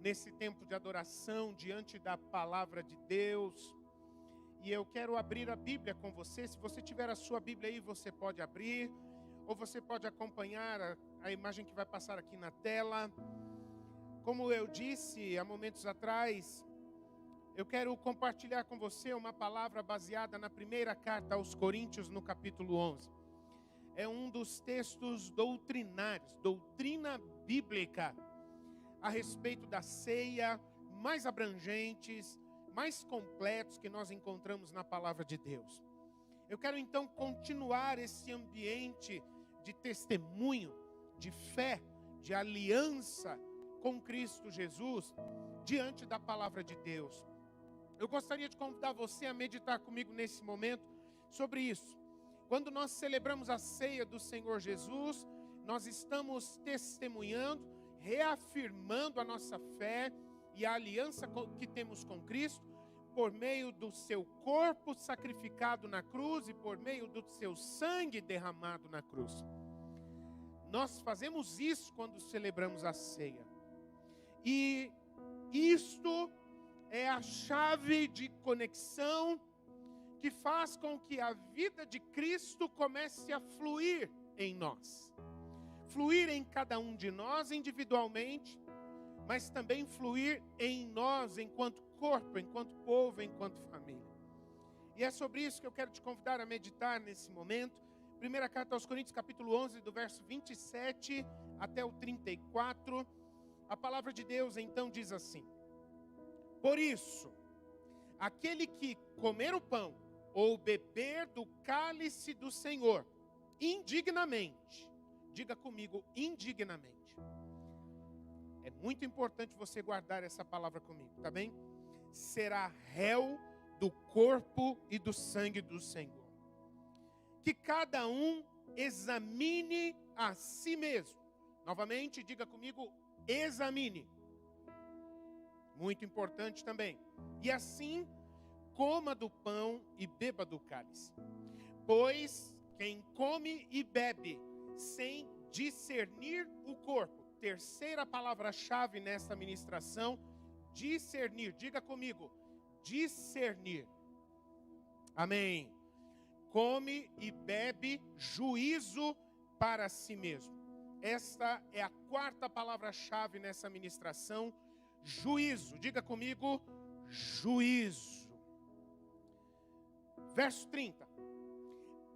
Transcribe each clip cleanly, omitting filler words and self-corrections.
nesse tempo de adoração diante da palavra de Deus. E eu quero abrir a Bíblia com você. Se você tiver a sua Bíblia aí, você pode abrir, ou você pode acompanhar a imagem que vai passar aqui na tela. Como eu disse há momentos atrás, eu quero compartilhar com você uma palavra baseada na primeira carta aos Coríntios, no capítulo 11. É um dos textos doutrinários, doutrina bíblica, a respeito da ceia, mais abrangentes, mais completos que nós encontramos na palavra de Deus. Eu quero então continuar esse ambiente de testemunho, de fé, de aliança com Cristo Jesus, diante da palavra de Deus. Eu gostaria de convidar você a meditar comigo nesse momento sobre isso. Quando nós celebramos a ceia do Senhor Jesus, nós estamos testemunhando, reafirmando a nossa fé e a aliança que temos com Cristo, por meio do seu corpo sacrificado na cruz e por meio do seu sangue derramado na cruz. Nós fazemos isso quando celebramos a ceia. E isto é a chave de conexão que faz com que a vida de Cristo comece a fluir em nós. Fluir em cada um de nós individualmente, mas também fluir em nós enquanto corpo, enquanto povo, enquanto família. E é sobre isso que eu quero te convidar a meditar nesse momento. Primeira carta aos Coríntios, capítulo 11, do verso 27 até o 34. A palavra de Deus então diz assim: por isso, aquele que comer o pão ou beber do cálice do Senhor indignamente, diga comigo, indignamente. É muito importante você guardar essa palavra comigo, tá bem? Será réu do corpo e do sangue do Senhor. Que cada um examine a si mesmo. Novamente, diga comigo, examine. Muito importante também. E assim, coma do pão e beba do cálice. Pois quem come e bebe sem discernir o corpo. Terceira palavra-chave nessa ministração, discernir. Diga comigo, discernir. Amém. Come e bebe juízo para si mesmo. Esta é a quarta palavra-chave nessa ministração, juízo. Diga comigo, juízo. Verso 30.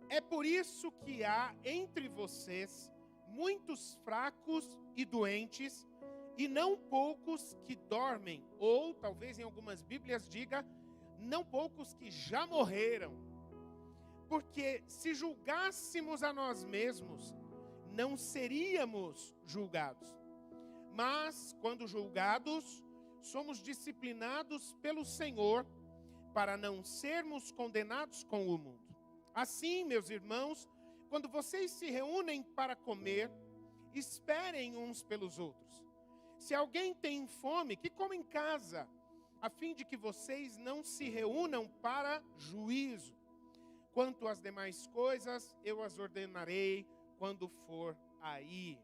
É por isso que há entre vocês muitos fracos e doentes, e não poucos que dormem, ou talvez em algumas Bíblias diga, não poucos que já morreram. Porque se julgássemos a nós mesmos, não seríamos julgados. Mas, quando julgados, somos disciplinados pelo Senhor, para não sermos condenados com o mundo. Assim, meus irmãos, quando vocês se reúnem para comer, esperem uns pelos outros. Se alguém tem fome, que coma em casa, a fim de que vocês não se reúnam para juízo. Quanto às demais coisas, eu as ordenarei quando for aí.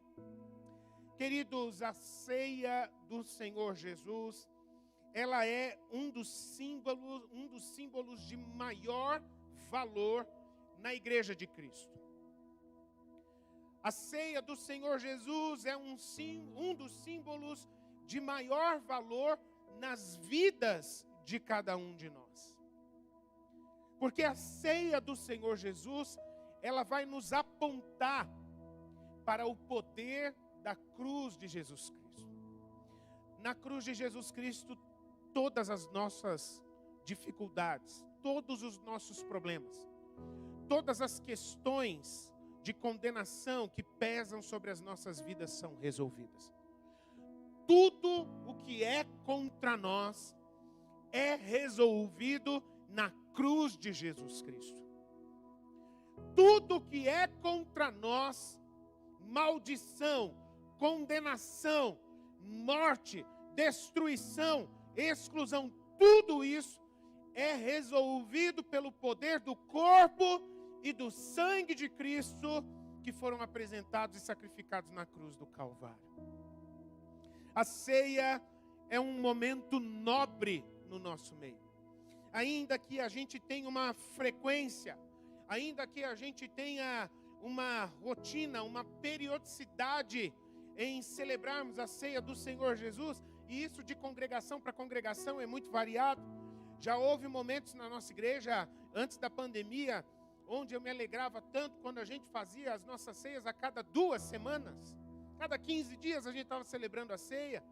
Queridos, a ceia do Senhor Jesus, ela é um dos símbolos de maior valor na igreja de Cristo. A ceia do Senhor Jesus é um dos símbolos de maior valor nas vidas de cada um de nós. Porque a ceia do Senhor Jesus, ela vai nos apontar para o poder da cruz de Jesus Cristo. Na cruz de Jesus Cristo, todas as nossas dificuldades, todos os nossos problemas, todas as questões de condenação que pesam sobre as nossas vidas são resolvidas. Tudo o que é contra nós é resolvido na cruz de Jesus Cristo. Tudo que é contra nós, maldição, condenação, morte, destruição, exclusão, tudo isso é resolvido pelo poder do corpo e do sangue de Cristo que foram apresentados e sacrificados na cruz do Calvário. A ceia, é um momento nobre no nosso meio. Ainda que a gente tenha uma frequência, ainda que a gente tenha uma rotina, uma periodicidade em celebrarmos a ceia do Senhor Jesus, e isso de congregação para congregação é muito variado. Já houve momentos na nossa igreja, antes da pandemia, onde eu me alegrava tanto quando a gente fazia as nossas ceias a cada 2 semanas. Cada 15 dias a gente estava celebrando a ceia.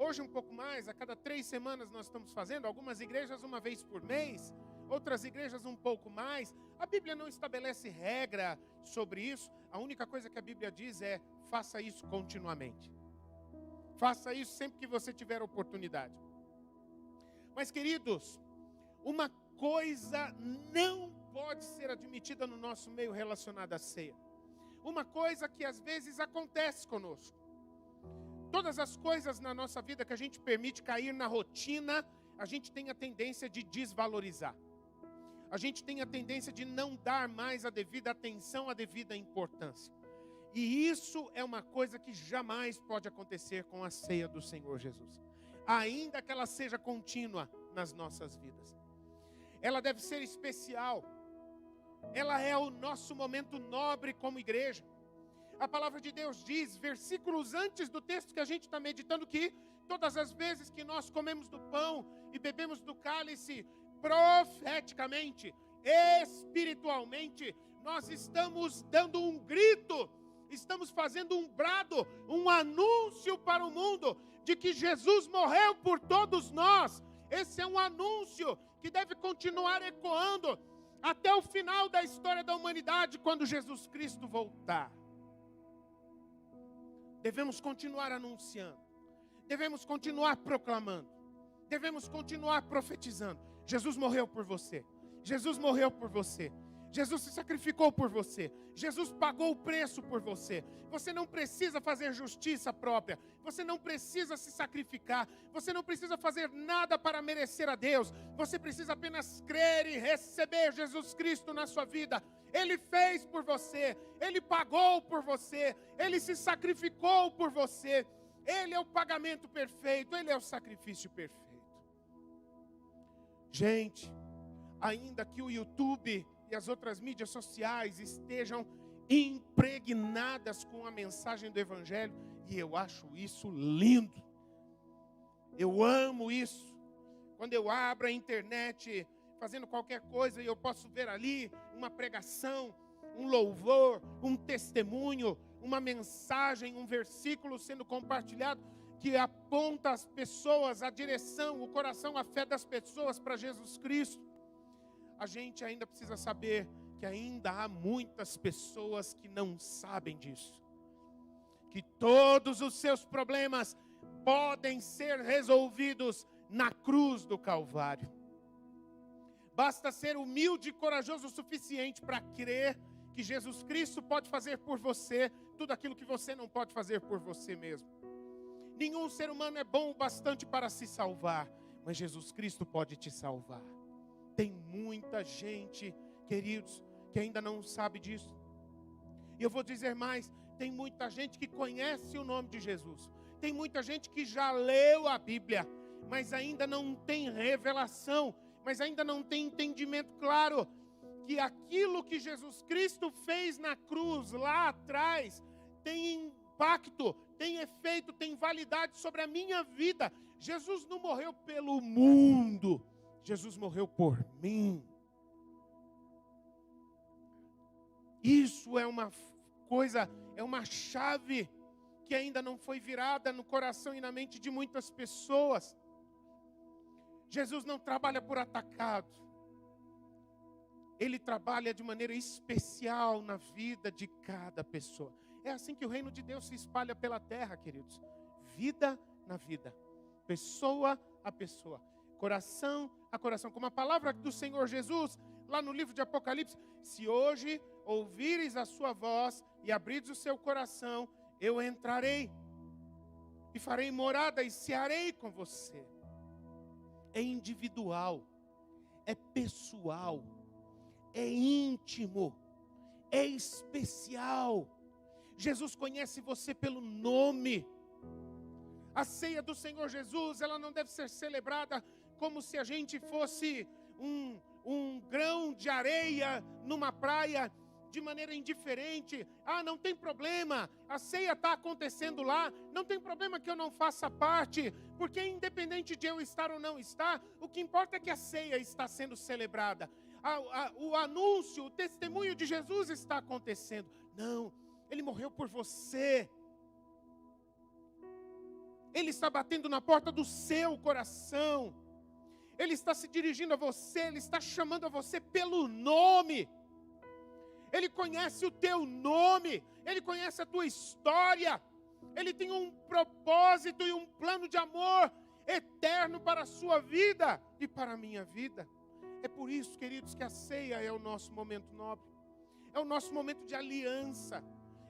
Hoje um pouco mais, a cada 3 semanas nós estamos fazendo. Algumas igrejas uma vez por mês, outras igrejas um pouco mais. A Bíblia não estabelece regra sobre isso. A única coisa que a Bíblia diz é: faça isso continuamente. Faça isso sempre que você tiver oportunidade. Mas, queridos, uma coisa não pode ser admitida no nosso meio relacionada à ceia. Uma coisa que às vezes acontece conosco. Todas as coisas na nossa vida que a gente permite cair na rotina, a gente tem a tendência de desvalorizar. A gente tem a tendência de não dar mais a devida atenção, a devida importância. E isso é uma coisa que jamais pode acontecer com a ceia do Senhor Jesus. Ainda que ela seja contínua nas nossas vidas. Ela deve ser especial. Ela é o nosso momento nobre como igreja. A palavra de Deus diz, versículos antes do texto que a gente está meditando, que todas as vezes que nós comemos do pão e bebemos do cálice, profeticamente, espiritualmente, nós estamos dando um grito, estamos fazendo um brado, um anúncio para o mundo de que Jesus morreu por todos nós. Esse é um anúncio que deve continuar ecoando até o final da história da humanidade, quando Jesus Cristo voltar. Devemos continuar anunciando, devemos continuar proclamando, devemos continuar profetizando. Jesus morreu por você, Jesus morreu por você, Jesus se sacrificou por você, Jesus pagou o preço por você. Você não precisa fazer justiça própria, você não precisa se sacrificar, você não precisa fazer nada para merecer a Deus. Você precisa apenas crer e receber Jesus Cristo na sua vida. Ele fez por você, Ele pagou por você, Ele se sacrificou por você. Ele é o pagamento perfeito, Ele é o sacrifício perfeito. Gente, ainda que o YouTube e as outras mídias sociais estejam impregnadas com a mensagem do Evangelho, e eu acho isso lindo, eu amo isso. Quando eu abro a internet fazendo qualquer coisa e eu posso ver ali uma pregação, um louvor, um testemunho, uma mensagem, um versículo sendo compartilhado que aponta as pessoas, a direção, o coração, a fé das pessoas para Jesus Cristo. A gente ainda precisa saber que ainda há muitas pessoas que não sabem disso. Que todos os seus problemas podem ser resolvidos na cruz do Calvário. Basta ser humilde e corajoso o suficiente para crer que Jesus Cristo pode fazer por você tudo aquilo que você não pode fazer por você mesmo. Nenhum ser humano é bom o bastante para se salvar, mas Jesus Cristo pode te salvar. Tem muita gente, queridos, que ainda não sabe disso. E eu vou dizer mais, tem muita gente que conhece o nome de Jesus. Tem muita gente que já leu a Bíblia, mas ainda não tem revelação, mas ainda não tem entendimento claro que aquilo que Jesus Cristo fez na cruz lá atrás tem impacto, tem efeito, tem validade sobre a minha vida. Jesus não morreu pelo mundo, Jesus morreu por mim. Isso é uma coisa, é uma chave que ainda não foi virada no coração e na mente de muitas pessoas. Jesus não trabalha por atacado. Ele trabalha de maneira especial na vida de cada pessoa. É assim que o reino de Deus se espalha pela terra, queridos. Vida na vida, pessoa a pessoa, coração a coração. Como a palavra do Senhor Jesus, lá no livro de Apocalipse: se hoje ouvires a sua voz e abrires o seu coração, eu entrarei e farei morada e cearei com você. É individual, é pessoal, é íntimo, é especial. Jesus conhece você pelo nome. A ceia do Senhor Jesus, ela não deve ser celebrada como se a gente fosse um grão de areia numa praia, de maneira indiferente. Ah, não tem problema, a ceia está acontecendo lá, não tem problema que eu não faça parte, porque independente de eu estar ou não estar, o que importa é que a ceia está sendo celebrada. O anúncio, o testemunho de Jesus está acontecendo. Não, Ele morreu por você. Ele está batendo na porta do seu coração. Ele está se dirigindo a você, Ele está chamando a você pelo nome. Ele conhece o teu nome, Ele conhece a tua história. Ele tem um propósito e um plano de amor eterno para a sua vida e para a minha vida. É por isso, queridos, que a ceia é o nosso momento nobre. É o nosso momento de aliança.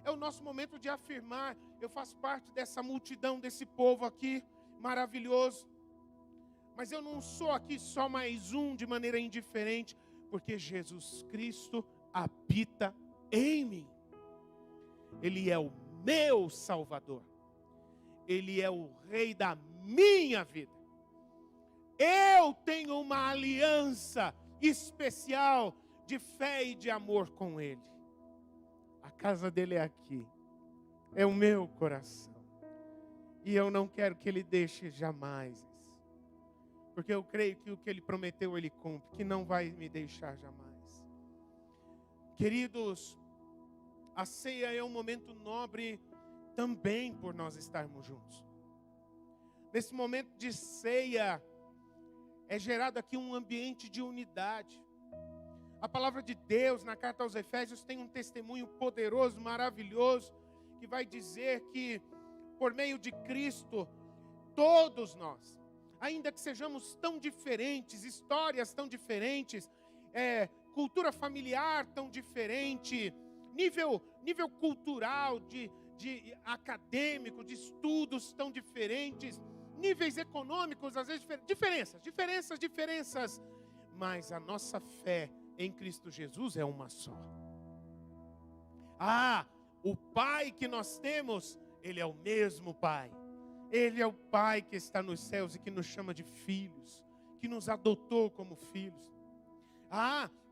É o nosso momento de afirmar: eu faço parte dessa multidão, desse povo aqui, maravilhoso. Mas eu não sou aqui só mais um de maneira indiferente, porque Jesus Cristo habita em mim. Ele é o meu Salvador. Ele é o Rei da minha vida. Eu tenho uma aliança especial de fé e de amor com Ele. A casa dele é aqui. É o meu coração. E eu não quero que Ele deixe jamais. Porque eu creio que o que Ele prometeu, Ele cumpre. Que não vai me deixar jamais. Queridos, a ceia é um momento nobre também por nós estarmos juntos. Nesse momento de ceia, é gerado aqui um ambiente de unidade. A palavra de Deus na carta aos Efésios tem um testemunho poderoso, maravilhoso, que vai dizer que por meio de Cristo, todos nós, ainda que sejamos tão diferentes, histórias tão diferentes, cultura familiar tão diferente, nível cultural, de acadêmico, de estudos tão diferentes, níveis econômicos, às vezes diferenças, mas a nossa fé em Cristo Jesus é uma só. O Pai que nós temos, Ele é o mesmo Pai. Ele é o Pai que está nos céus e que nos chama de filhos, que nos adotou como filhos.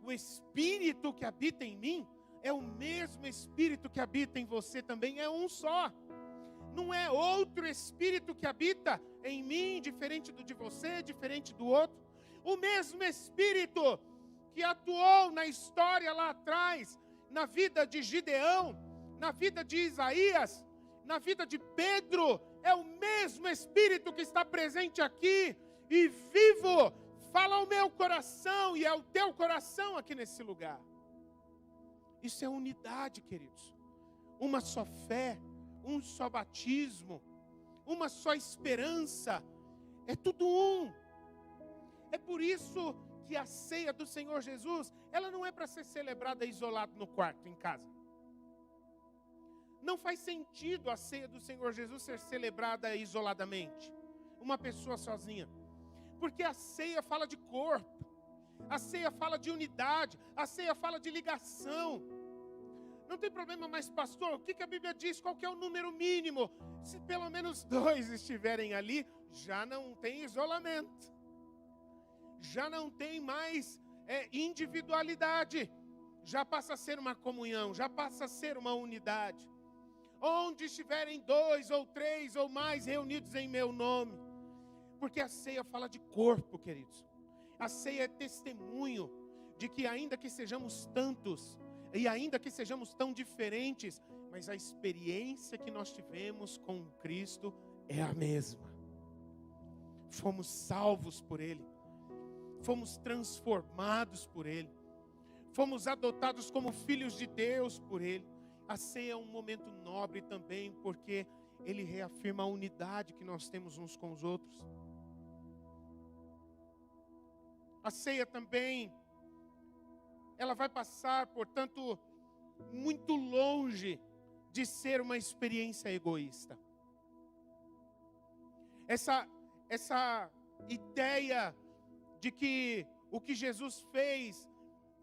O Espírito que habita em mim é o mesmo Espírito que habita em você também, é um só. Não é outro Espírito que habita em mim, diferente do de você, diferente do outro. O mesmo Espírito que atuou na história lá atrás, na vida de Gideão, na vida de Isaías, na vida de Pedro, é o mesmo Espírito que está presente aqui e vivo, fala ao meu coração e ao teu coração aqui nesse lugar. Isso é unidade, queridos. Uma só fé, um só batismo, uma só esperança. É tudo um. É por isso que a ceia do Senhor Jesus, ela não é para ser celebrada isolado no quarto, em casa. Não faz sentido a ceia do Senhor Jesus ser celebrada isoladamente, uma pessoa sozinha. Porque a ceia fala de corpo, a ceia fala de unidade, a ceia fala de ligação. Não tem problema, mas pastor, o que a Bíblia diz? Qual que é o número mínimo? Se pelo menos 2 estiverem ali, já não tem isolamento. Já não tem mais individualidade. Já passa a ser uma comunhão, já passa a ser uma unidade. Onde estiverem 2 ou 3 ou mais reunidos em meu nome. Porque a ceia fala de corpo, queridos. A ceia é testemunho de que ainda que sejamos tantos, e ainda que sejamos tão diferentes, mas a experiência que nós tivemos com Cristo é a mesma. Fomos salvos por Ele. Fomos transformados por Ele. Fomos adotados como filhos de Deus por Ele. A ceia é um momento nobre também, porque Ele reafirma a unidade que nós temos uns com os outros. A ceia também, ela vai passar, portanto, muito longe de ser uma experiência egoísta. Essa ideia de que o que Jesus fez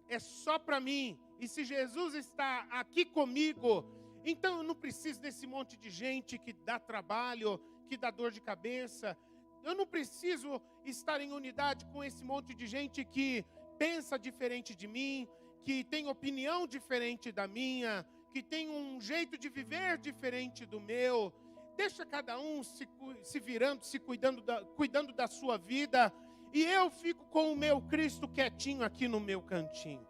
é só para mim, e se Jesus está aqui comigo, então eu não preciso desse monte de gente que dá trabalho, que dá dor de cabeça. Eu não preciso estar em unidade com esse monte de gente que pensa diferente de mim, que tem opinião diferente da minha, que tem um jeito de viver diferente do meu. Deixa cada um se virando, cuidando da sua vida, e eu fico com o meu Cristo quietinho aqui no meu cantinho.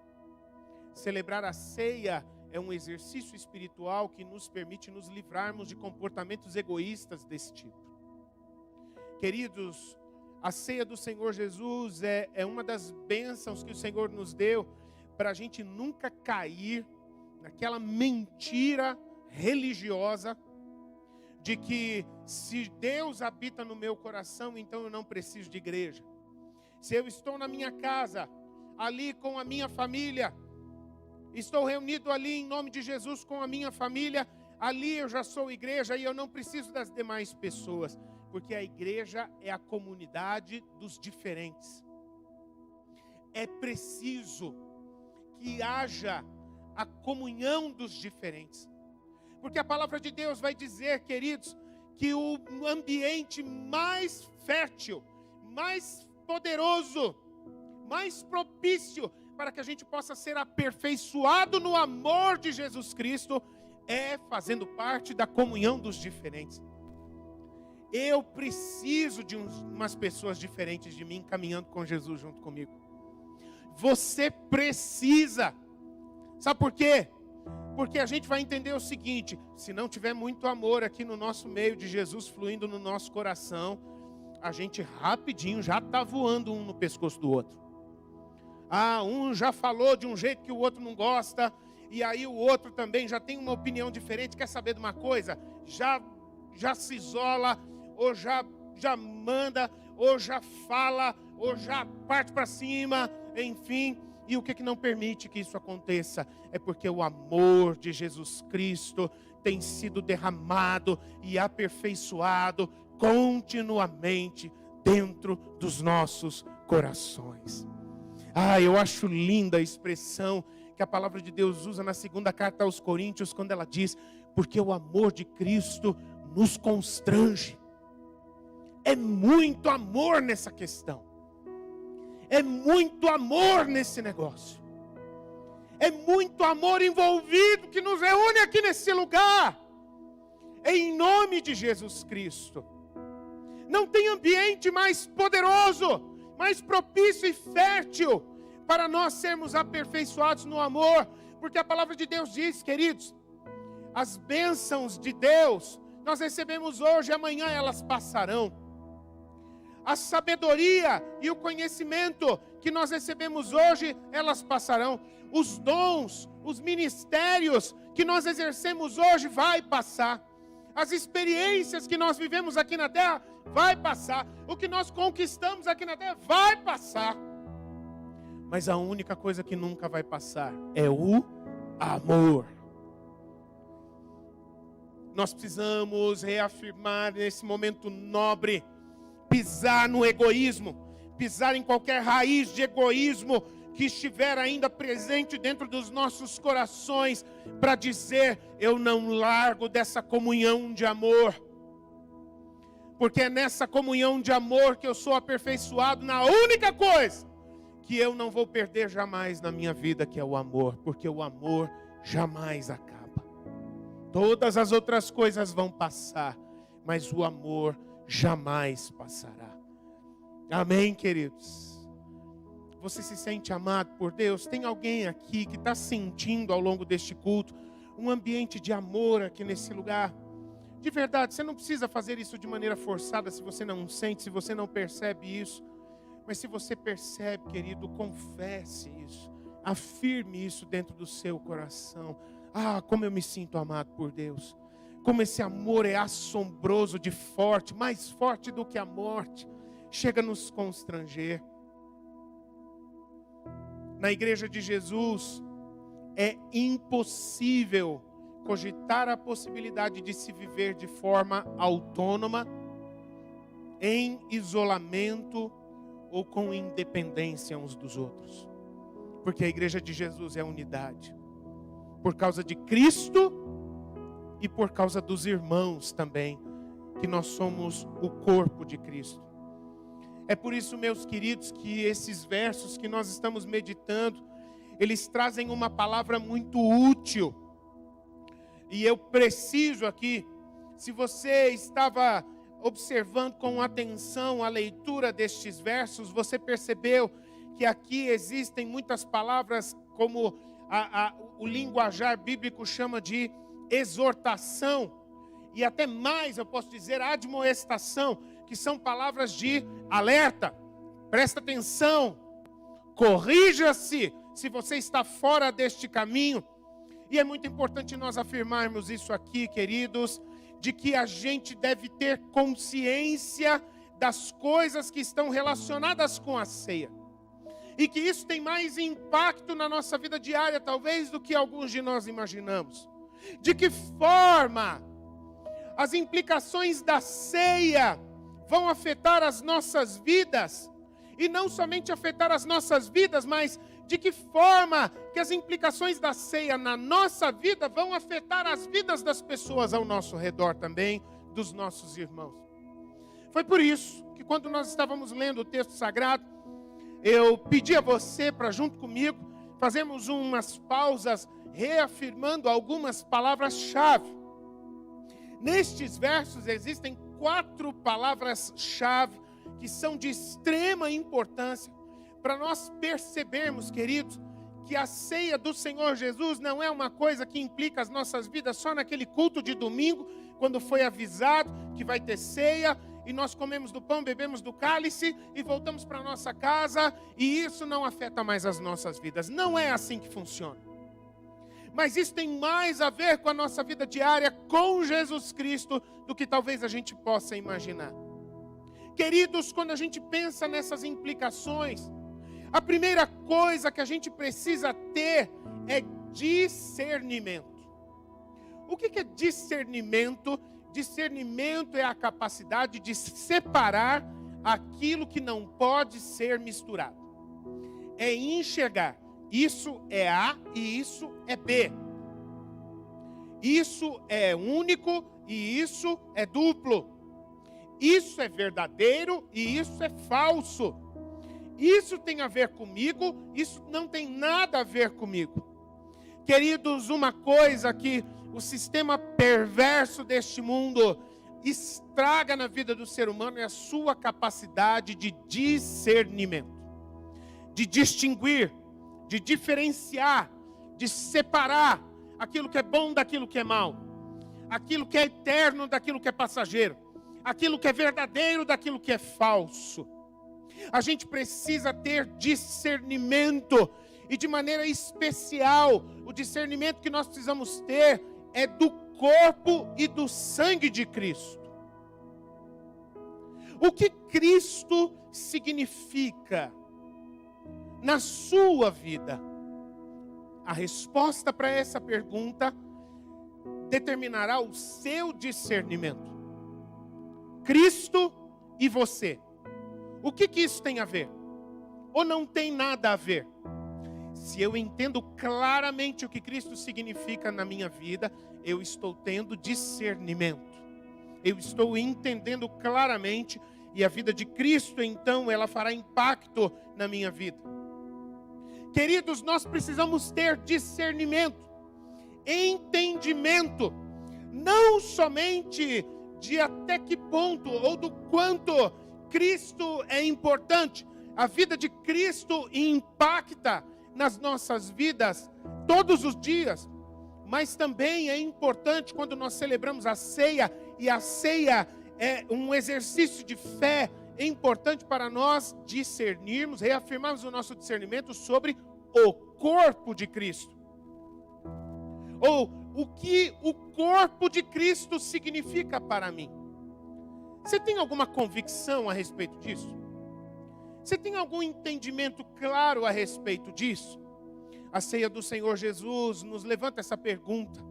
Celebrar a ceia é um exercício espiritual que nos permite nos livrarmos de comportamentos egoístas desse tipo. Queridos, a ceia do Senhor Jesus é uma das bênçãos que o Senhor nos deu para a gente nunca cair naquela mentira religiosa de que se Deus habita no meu coração, então eu não preciso de igreja. Se eu estou na minha casa, ali com a minha família, estou reunido ali em nome de Jesus com a minha família, ali eu já sou igreja e eu não preciso das demais pessoas, porque a igreja é a comunidade dos diferentes. É preciso que haja a comunhão dos diferentes. Porque a palavra de Deus vai dizer, queridos, que o ambiente mais fértil, mais poderoso, mais propício para que a gente possa ser aperfeiçoado no amor de Jesus Cristo é fazendo parte da comunhão dos diferentes. Eu preciso de umas pessoas diferentes de mim caminhando com Jesus junto comigo. Você precisa. Sabe por quê? Porque a gente vai entender o seguinte: se não tiver muito amor aqui no nosso meio de Jesus fluindo no nosso coração, a gente rapidinho já está voando um no pescoço do outro. Um já falou de um jeito que o outro não gosta, e aí o outro também já tem uma opinião diferente. Quer saber de uma coisa? Já se isola, ou já manda, ou já fala, ou já parte para cima, enfim. E o que não permite que isso aconteça? É porque o amor de Jesus Cristo tem sido derramado e aperfeiçoado continuamente dentro dos nossos corações. Eu acho linda a expressão que a palavra de Deus usa na segunda carta aos Coríntios, quando ela diz: porque o amor de Cristo nos constrange. É muito amor nessa questão. É muito amor nesse negócio. É muito amor envolvido que nos reúne aqui nesse lugar. Em nome de Jesus Cristo. Não tem ambiente mais poderoso, mais propício e fértil para nós sermos aperfeiçoados no amor. Porque a palavra de Deus diz, queridos, as bênçãos de Deus nós recebemos hoje, amanhã elas passarão. A sabedoria e o conhecimento que nós recebemos hoje, elas passarão. Os dons, os ministérios que nós exercemos hoje, vai passar. As experiências que nós vivemos aqui na terra, vai passar. O que nós conquistamos aqui na terra, vai passar. Mas a única coisa que nunca vai passar é o amor. Nós precisamos reafirmar nesse momento nobre, pisar no egoísmo, pisar em qualquer raiz de egoísmo que estiver ainda presente dentro dos nossos corações, para dizer: eu não largo dessa comunhão de amor, porque é nessa comunhão de amor que eu sou aperfeiçoado na única coisa que eu não vou perder jamais na minha vida, que é o amor, porque o amor jamais acaba. Todas as outras coisas vão passar, mas o amor jamais passará. Amém, queridos? Você se sente amado por Deus? Tem alguém aqui que está sentindo ao longo deste culto um ambiente de amor aqui nesse lugar? De verdade, você não precisa fazer isso de maneira forçada se você não sente, se você não percebe isso. Mas se você percebe, querido, confesse isso. Afirme isso dentro do seu coração. Como eu me sinto amado por Deus. Como esse amor é assombroso de forte, mais forte do que a morte. Chega a nos constranger. Na igreja de Jesus, é impossível cogitar a possibilidade de se viver de forma autônoma, em isolamento ou com independência uns dos outros. Porque a igreja de Jesus é unidade. Por causa de Cristo e por causa dos irmãos também. que nós somos o corpo de Cristo. É por isso, meus queridos, que esses versos que nós estamos meditando, eles trazem uma palavra muito útil. E eu preciso aqui, se você estava observando com atenção a leitura destes versos, você percebeu que aqui existem muitas palavras como o linguajar bíblico chama de exortação, e até mais, eu posso dizer, admoestação, que são palavras de alerta. Presta atenção, corrija-se se você está fora deste caminho. E é muito importante nós afirmarmos isso aqui, queridos, de que a gente deve ter consciência das coisas que estão relacionadas com a ceia. E que isso tem mais impacto na nossa vida diária, talvez, do que alguns de nós imaginamos. De que forma as implicações da ceia vão afetar as nossas vidas, e não somente afetar as nossas vidas, mas de que forma que as implicações da ceia na nossa vida vão afetar as vidas das pessoas ao nosso redor também, dos nossos irmãos. Foi por isso que quando nós estávamos lendo o texto sagrado, eu pedi a você para junto comigo fazermos umas pausas reafirmando algumas palavras-chave. Nestes versos existem 4 palavras-chave que são de extrema importância para nós percebermos, queridos, que a ceia do Senhor Jesus não é uma coisa que implica as nossas vidas só naquele culto de domingo, quando foi avisado que vai ter ceia, e nós comemos do pão, bebemos do cálice e voltamos para a nossa casa, e isso não afeta mais as nossas vidas. Não é assim que funciona. Mas isso tem mais a ver com a nossa vida diária com Jesus Cristo do que talvez a gente possa imaginar. Queridos, quando a gente pensa nessas implicações, a primeira coisa que a gente precisa ter é discernimento. O que é discernimento? Discernimento é a capacidade de separar aquilo que não pode ser misturado. É enxergar. Isso é A e isso é B. Isso é único e isso é duplo. Isso é verdadeiro e isso é falso. Isso tem a ver comigo, isso não tem nada a ver comigo. Queridos, uma coisa que o sistema perverso deste mundo estraga na vida do ser humano é a sua capacidade de discernimento, de distinguir, de diferenciar, de separar aquilo que é bom daquilo que é mal, aquilo que é eterno daquilo que é passageiro, aquilo que é verdadeiro daquilo que é falso. A gente precisa ter discernimento, e de maneira especial, o discernimento que nós precisamos ter é do corpo e do sangue de Cristo. O que Cristo significa na sua vida? A resposta para essa pergunta determinará o seu discernimento. Cristo e você. O que isso tem a ver? Ou não tem nada a ver? Se eu entendo claramente o que Cristo significa na minha vida, eu estou tendo discernimento. Eu estou entendendo claramente, e a vida de Cristo, então, ela fará impacto na minha vida. Queridos, nós precisamos ter discernimento, entendimento, não somente de até que ponto ou do quanto Cristo é importante. A vida de Cristo impacta nas nossas vidas todos os dias, mas também é importante quando nós celebramos a ceia, e a ceia é um exercício de fé, é importante para nós discernirmos, reafirmarmos o nosso discernimento sobre o corpo de Cristo, ou o que o corpo de Cristo significa para mim. Você tem alguma convicção a respeito disso? Você tem algum entendimento claro a respeito disso? A ceia do Senhor Jesus nos levanta essa pergunta: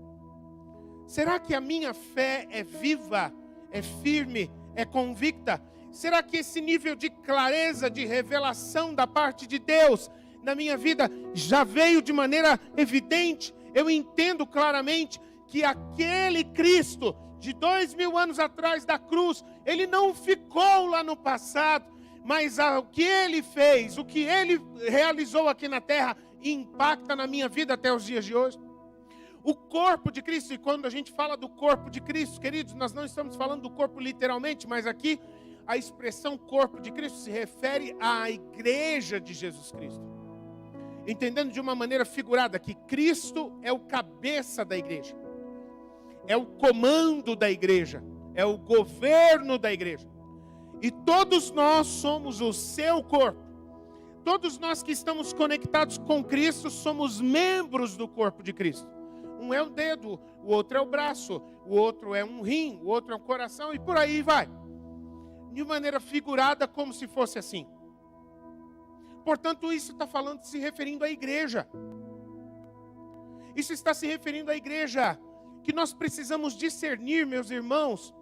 será que a minha fé é viva, é firme, é convicta? Será que esse nível de clareza, de revelação da parte de Deus na minha vida já veio de maneira evidente? Eu entendo claramente que aquele Cristo de 2000 anos atrás da cruz, ele não ficou lá no passado, mas o que ele fez, o que ele realizou aqui na terra, impacta na minha vida até os dias de hoje. O corpo de Cristo, e quando a gente fala do corpo de Cristo, queridos, nós não estamos falando do corpo literalmente, mas aqui a expressão corpo de Cristo se refere à igreja de Jesus Cristo. Entendendo de uma maneira figurada que Cristo é o cabeça da igreja, é o comando da igreja, é o governo da igreja. E todos nós somos o seu corpo. Todos nós que estamos conectados com Cristo somos membros do corpo de Cristo. Um é o dedo, o outro é o braço, o outro é um rim, o outro é um coração e por aí vai. De maneira figurada, como se fosse assim. Portanto, isso está falando, se referindo à igreja. Isso está se referindo à igreja, que nós precisamos discernir, meus irmãos,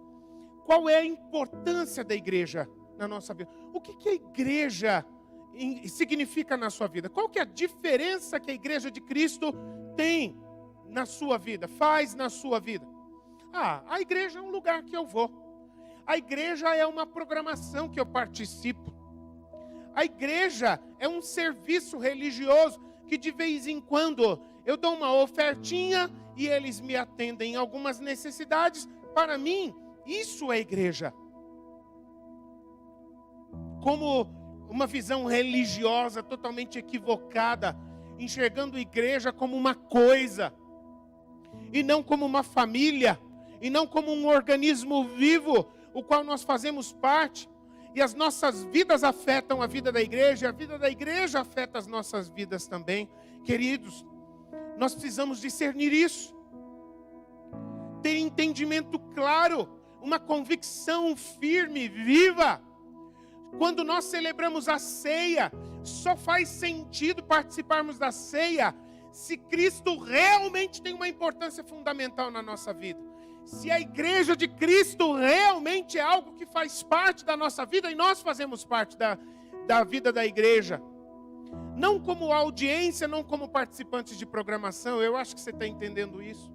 qual é a importância da igreja na nossa vida. O que a igreja significa na sua vida? Qual que é a diferença que a igreja de Cristo tem na sua vida, faz na sua vida? A igreja é um lugar que eu vou. A igreja é uma programação que eu participo. A igreja é um serviço religioso que de vez em quando eu dou uma ofertinha e eles me atendem em algumas necessidades. Para mim, isso é igreja. Como uma visão religiosa totalmente equivocada, enxergando a igreja como uma coisa, e não como uma família, e não como um organismo vivo, o qual nós fazemos parte, e as nossas vidas afetam a vida da igreja, e a vida da igreja afeta as nossas vidas também. Queridos, nós precisamos discernir isso, ter entendimento claro, uma convicção firme, viva. Quando nós celebramos a ceia, só faz sentido participarmos da ceia se Cristo realmente tem uma importância fundamental na nossa vida. Se a igreja de Cristo realmente é algo que faz parte da nossa vida e nós fazemos parte da vida da igreja. Não como audiência, não como participantes de programação. Eu acho que você está entendendo isso.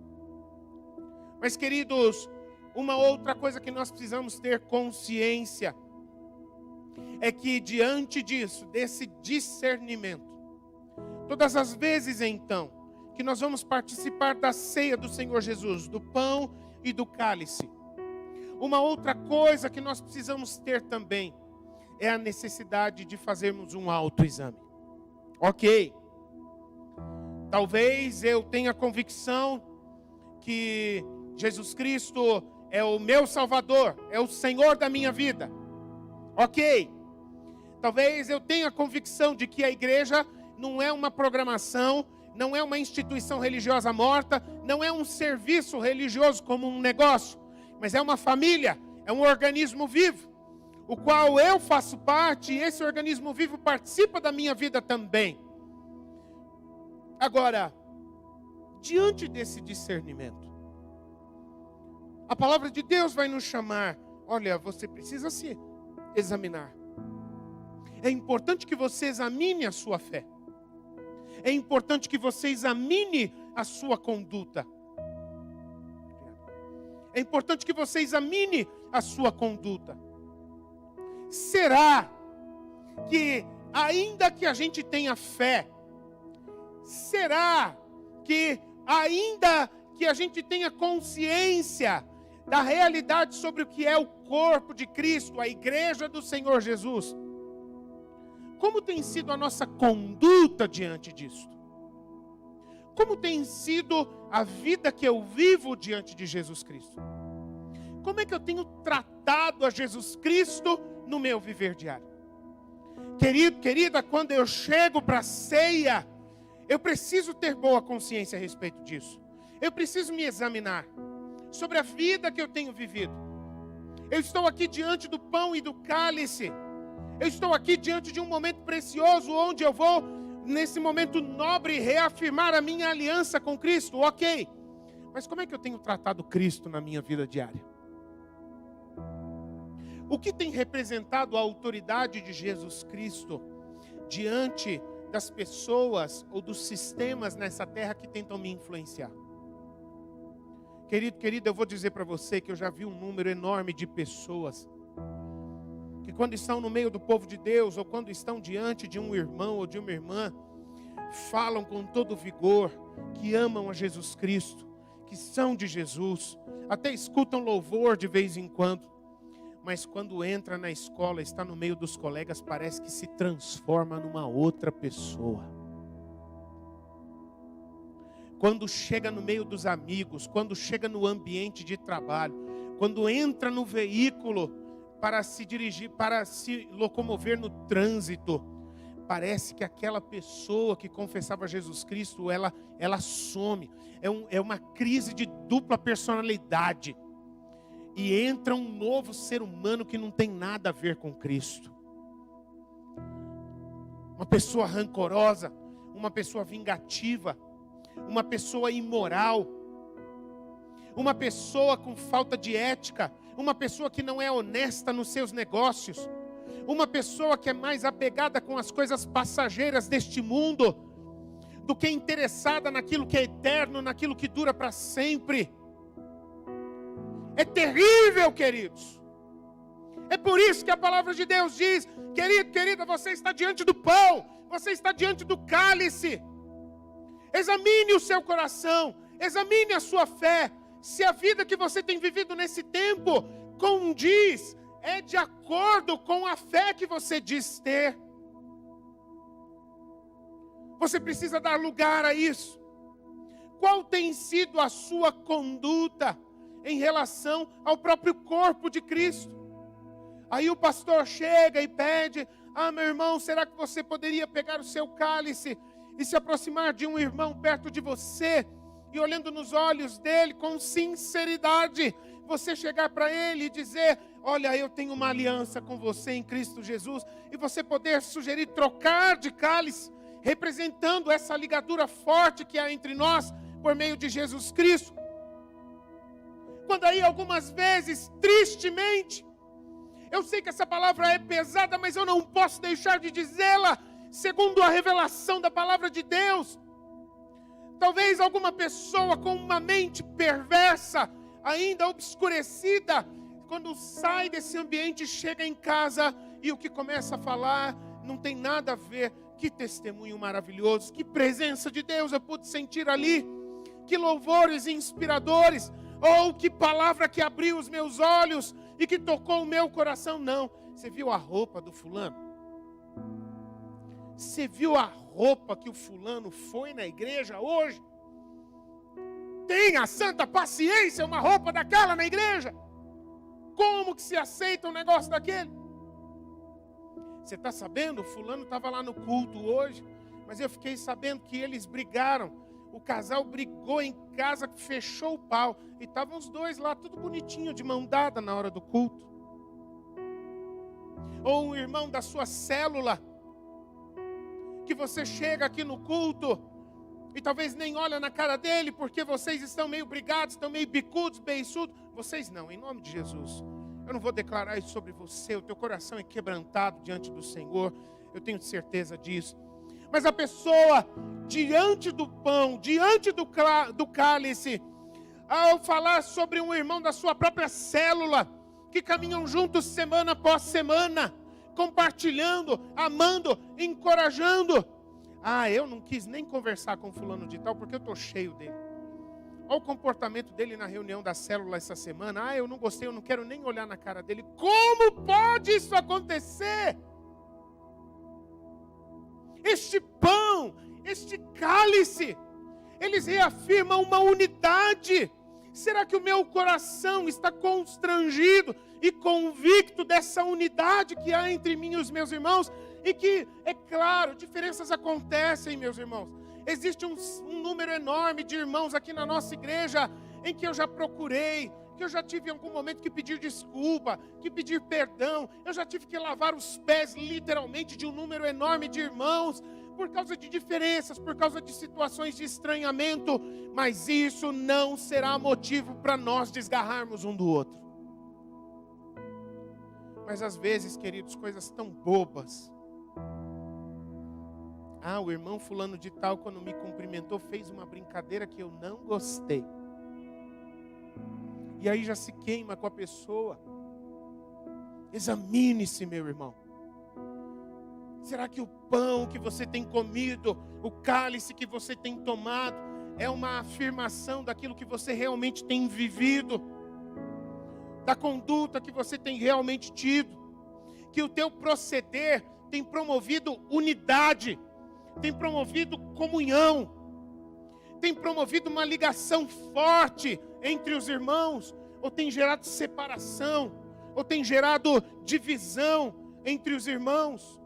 Mas, queridos, uma outra coisa que nós precisamos ter consciência é que diante disso, desse discernimento, todas as vezes então que nós vamos participar da ceia do Senhor Jesus, do pão e do cálice, uma outra coisa que nós precisamos ter também é a necessidade de fazermos um autoexame. Ok, talvez eu tenha convicção que Jesus Cristo é o meu Salvador, é o Senhor da minha vida. Ok, talvez eu tenha convicção de que a igreja não é uma programação, não é uma instituição religiosa morta, não é um serviço religioso como um negócio, mas é uma família, é um organismo vivo, o qual eu faço parte e esse organismo vivo participa da minha vida também. Agora, diante desse discernimento, a palavra de Deus vai nos chamar, olha, você precisa se examinar. É importante que você examine a sua fé. É importante que você examine a sua conduta. É importante que você examine a sua conduta. Será que, ainda que a gente tenha fé, será que, ainda que a gente tenha consciência da realidade sobre o que é o corpo de Cristo, a igreja do Senhor Jesus, como tem sido a nossa conduta diante disso? Como tem sido a vida que eu vivo diante de Jesus Cristo? Como é que eu tenho tratado a Jesus Cristo no meu viver diário? Querido, querida, quando eu chego para a ceia, eu preciso ter boa consciência a respeito disso. Eu preciso me examinar sobre a vida que eu tenho vivido. Eu estou aqui diante do pão e do cálice. Eu estou aqui diante de um momento precioso, onde eu vou, nesse momento nobre, reafirmar a minha aliança com Cristo. Ok, mas como é que eu tenho tratado Cristo na minha vida diária? O que tem representado a autoridade de Jesus Cristo diante das pessoas ou dos sistemas nessa terra que tentam me influenciar? Querido, eu vou dizer para você que eu já vi um número enorme de pessoas que quando estão no meio do povo de Deus, ou quando estão diante de um irmão ou de uma irmã, falam com todo vigor que amam a Jesus Cristo, que são de Jesus, até escutam louvor de vez em quando, mas quando entra na escola, está no meio dos colegas, parece que se transforma numa outra pessoa. Quando chega no meio dos amigos, quando chega no ambiente de trabalho, quando entra no veículo para se dirigir, para se locomover no trânsito, parece que aquela pessoa que confessava Jesus Cristo, ela some. É uma crise de dupla personalidade. E entra um novo ser humano que não tem nada a ver com Cristo. Uma pessoa rancorosa, uma pessoa vingativa, uma pessoa imoral, uma pessoa com falta de ética, uma pessoa que não é honesta nos seus negócios, uma pessoa que é mais apegada com as coisas passageiras deste mundo, do que interessada naquilo que é eterno, naquilo que dura para sempre. É terrível, queridos. É por isso que a palavra de Deus diz: querido, querida, você está diante do pão, você está diante do cálice. Examine o seu coração, examine a sua fé, se a vida que você tem vivido nesse tempo condiz, é de acordo com a fé que você diz ter. Você precisa dar lugar a isso. Qual tem sido a sua conduta em relação ao próprio corpo de Cristo? Aí o pastor chega e pede: meu irmão, será que você poderia pegar o seu cálice e se aproximar de um irmão perto de você, e olhando nos olhos dele com sinceridade, você chegar para ele e dizer: olha, eu tenho uma aliança com você em Cristo Jesus, e você poder sugerir trocar de cálice, representando essa ligadura forte que há entre nós, por meio de Jesus Cristo. Quando aí algumas vezes, tristemente, eu sei que essa palavra é pesada, mas eu não posso deixar de dizê-la, segundo a revelação da palavra de Deus. Talvez alguma pessoa com uma mente perversa, ainda obscurecida, quando sai desse ambiente, chega em casa e o que começa a falar não tem nada a ver. Que testemunho maravilhoso, que presença de Deus eu pude sentir ali, que louvores inspiradores, ou que palavra que abriu os meus olhos e que tocou o meu coração. Não, você viu a roupa do fulano? Você viu a roupa que o fulano foi na igreja hoje? Tenha santa paciência uma roupa daquela na igreja? Como que se aceita um negócio daquele? Você está sabendo, o fulano estava lá no culto hoje, mas eu fiquei sabendo que eles brigaram. O casal brigou em casa, fechou o pau. E estavam os dois lá, tudo bonitinho, de mão dada na hora do culto. Ou um irmão da sua célula, que você chega aqui no culto e talvez nem olha na cara dele, porque vocês estão meio brigados, estão meio bicudos, beiçudos. Vocês não, em nome de Jesus. Eu não vou declarar isso sobre você, o teu coração é quebrantado diante do Senhor, eu tenho certeza disso. Mas a pessoa, diante do pão, diante do cálice, ao falar sobre um irmão da sua própria célula, que caminham juntos semana após semana, compartilhando, amando, encorajando. Eu não quis nem conversar com fulano de tal, porque eu estou cheio dele. Olha o comportamento dele na reunião da célula essa semana. Eu não gostei, eu não quero nem olhar na cara dele. Como pode isso acontecer? Este pão, este cálice, eles reafirmam uma unidade. Será que o meu coração está constrangido e convicto dessa unidade que há entre mim e os meus irmãos? E que, é claro, diferenças acontecem, meus irmãos. Existe um número enorme de irmãos aqui na nossa igreja em que eu já procurei, que eu já tive em algum momento que pedir desculpa, que pedir perdão. Eu já tive que lavar os pés literalmente de um número enorme de irmãos por causa de diferenças, por causa de situações de estranhamento. Mas isso não será motivo para nós desgarrarmos um do outro. Mas às vezes, queridos, coisas tão bobas. O irmão fulano de tal, quando me cumprimentou, fez uma brincadeira que eu não gostei. e aí já se queima com a pessoa. Examine-se, meu irmão. Será que o pão que você tem comido, o cálice que você tem tomado, é uma afirmação daquilo que você realmente tem vivido? Da conduta que você tem realmente tido? Que o teu proceder tem promovido unidade, tem promovido comunhão, tem promovido uma ligação forte entre os irmãos, ou tem gerado separação, ou tem gerado divisão entre os irmãos?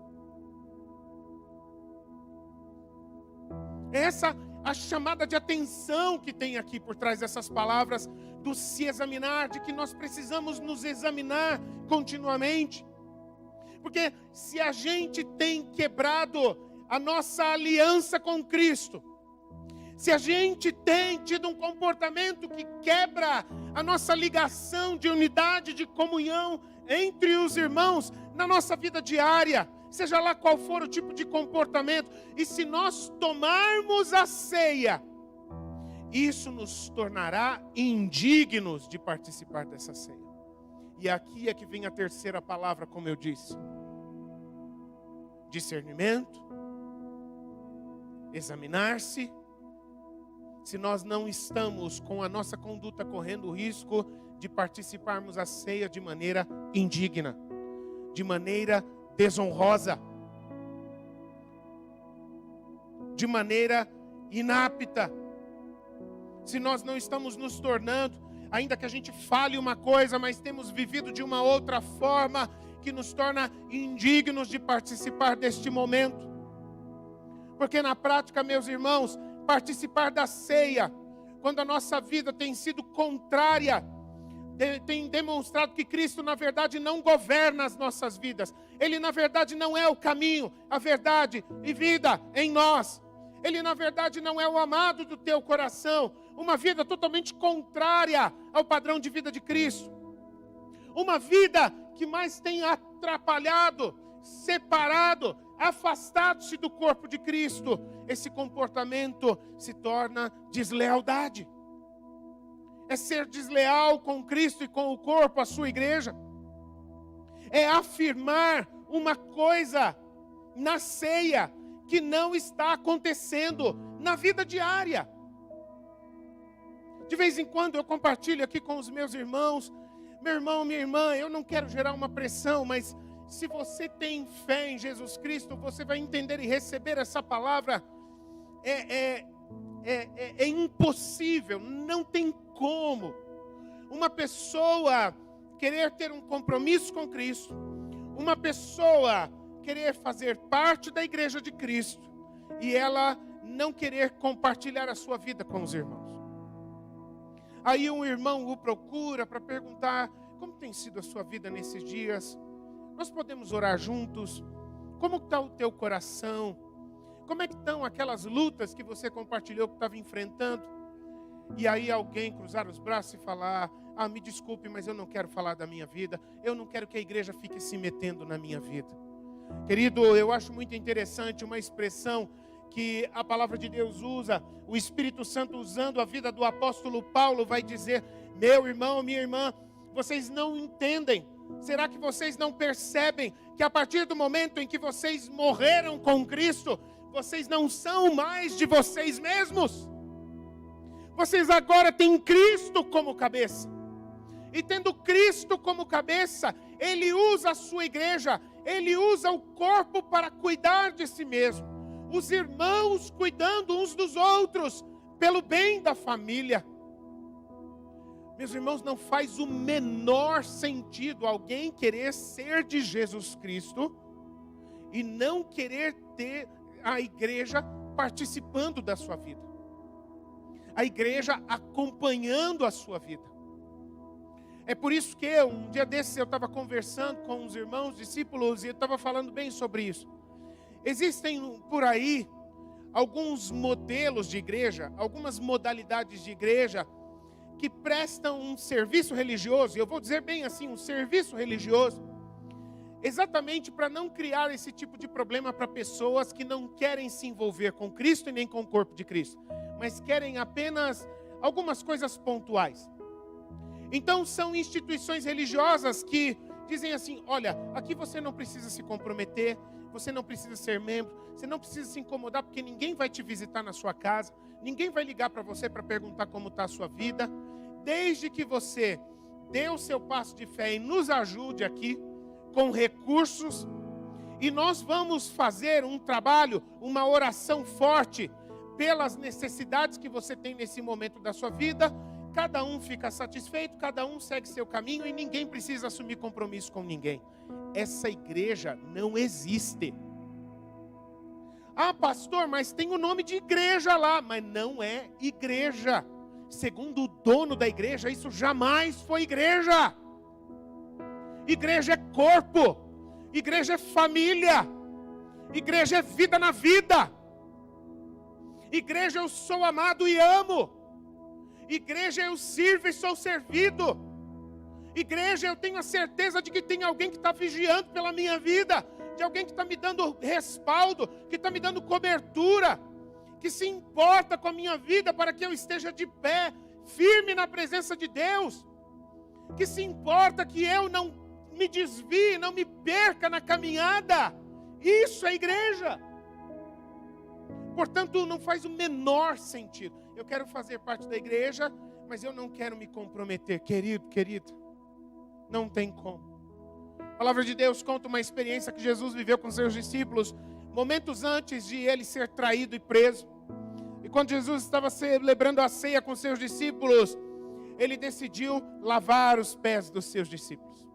Essa a chamada de atenção que tem aqui por trás dessas palavras, do se examinar, de que nós precisamos nos examinar continuamente. Porque se a gente tem quebrado a nossa aliança com Cristo, se a gente tem tido um comportamento que quebra a nossa ligação de unidade, de comunhão entre os irmãos na nossa vida diária, seja lá qual for o tipo de comportamento, e se nós tomarmos a ceia, isso nos tornará indignos de participar dessa ceia. E aqui é que vem a terceira palavra, como eu disse: discernimento, examinar-se. Se nós não estamos com a nossa conduta correndo o risco de participarmos da ceia de maneira indigna, de maneira desonrosa, de maneira inapta, se nós não estamos nos tornando, ainda que a gente fale uma coisa, mas temos vivido de uma outra forma que nos torna indignos de participar deste momento. Porque na prática, meus irmãos, participar da ceia, quando a nossa vida tem sido contrária, tem demonstrado que Cristo, na verdade, não governa as nossas vidas. Ele, na verdade, não é o caminho, a verdade e vida em nós. Ele, na verdade, não é o amado do teu coração. Uma vida totalmente contrária ao padrão de vida de Cristo. Uma vida que mais tem atrapalhado, separado, afastado-se do corpo de Cristo. Esse comportamento se torna deslealdade. É ser desleal com Cristo e com o corpo, a sua igreja. É afirmar uma coisa na ceia que não está acontecendo na vida diária. De vez em quando eu compartilho aqui com os meus irmãos: meu irmão, minha irmã, eu não quero gerar uma pressão, mas se você tem fé em Jesus Cristo, você vai entender e receber essa palavra. É impossível, não tem como uma pessoa querer ter um compromisso com Cristo, uma pessoa querer fazer parte da igreja de Cristo e ela não querer compartilhar a sua vida com os irmãos. Aí um irmão o procura para perguntar: como tem sido a sua vida nesses dias? Nós podemos orar juntos? Como está o teu coração? Como é que estão aquelas lutas que você compartilhou que estava enfrentando? E aí alguém cruzar os braços e falar: ah, me desculpe, mas eu não quero falar da minha vida. Eu não quero que a igreja fique se metendo na minha vida. Querido, eu acho muito interessante uma expressão que a palavra de Deus usa. O Espírito Santo, usando a vida do apóstolo Paulo, vai dizer: meu irmão, minha irmã, vocês não entendem. Será que vocês não percebem que a partir do momento em que vocês morreram com Cristo, vocês não são mais de vocês mesmos? Vocês agora têm Cristo como cabeça. E tendo Cristo como cabeça, Ele usa a sua igreja, Ele usa o corpo para cuidar de si mesmo. Os irmãos cuidando uns dos outros, pelo bem da família. Meus irmãos, não faz o menor sentido alguém querer ser de Jesus Cristo e não querer ter a igreja participando da sua vida. A igreja acompanhando a sua vida. É por isso que um dia desses eu estava conversando com os irmãos, discípulos, e eu estava falando bem sobre isso. Existem por aí alguns modelos de igreja, algumas modalidades de igreja que prestam um serviço religioso, e eu vou dizer bem assim, um serviço religioso, exatamente para não criar esse tipo de problema para pessoas que não querem se envolver com Cristo e nem com o corpo de Cristo, mas querem apenas algumas coisas pontuais. Então são instituições religiosas que dizem assim: olha, aqui você não precisa se comprometer, você não precisa ser membro, você não precisa se incomodar, porque ninguém vai te visitar na sua casa, ninguém vai ligar para você para perguntar como está a sua vida, desde que você dê o seu passo de fé e nos ajude aqui com recursos, e nós vamos fazer um trabalho, uma oração forte pelas necessidades que você tem nesse momento da sua vida. Cada um fica satisfeito, cada um segue seu caminho e ninguém precisa assumir compromisso com ninguém. Essa igreja não existe. Ah, pastor, mas tem o nome de igreja lá, mas não é igreja. Segundo o dono da igreja, isso jamais foi igreja. Igreja é corpo, igreja é família, igreja é vida na vida. Igreja eu sou amado e amo. Igreja eu sirvo e sou servido. Igreja eu tenho a certeza de que tem alguém que está vigiando pela minha vida, de alguém que está me dando respaldo, que está me dando cobertura, que se importa com a minha vida para que eu esteja de pé, firme na presença de Deus, que se importa que eu não me desvie, não me perca na caminhada. Isso é igreja. Portanto, não faz o menor sentido. Eu quero fazer parte da igreja, mas eu não quero me comprometer. Querido, não tem como. A palavra de Deus conta uma experiência que Jesus viveu com seus discípulos, momentos antes de ele ser traído e preso. E quando Jesus estava celebrando a ceia com seus discípulos, ele decidiu lavar os pés dos seus discípulos.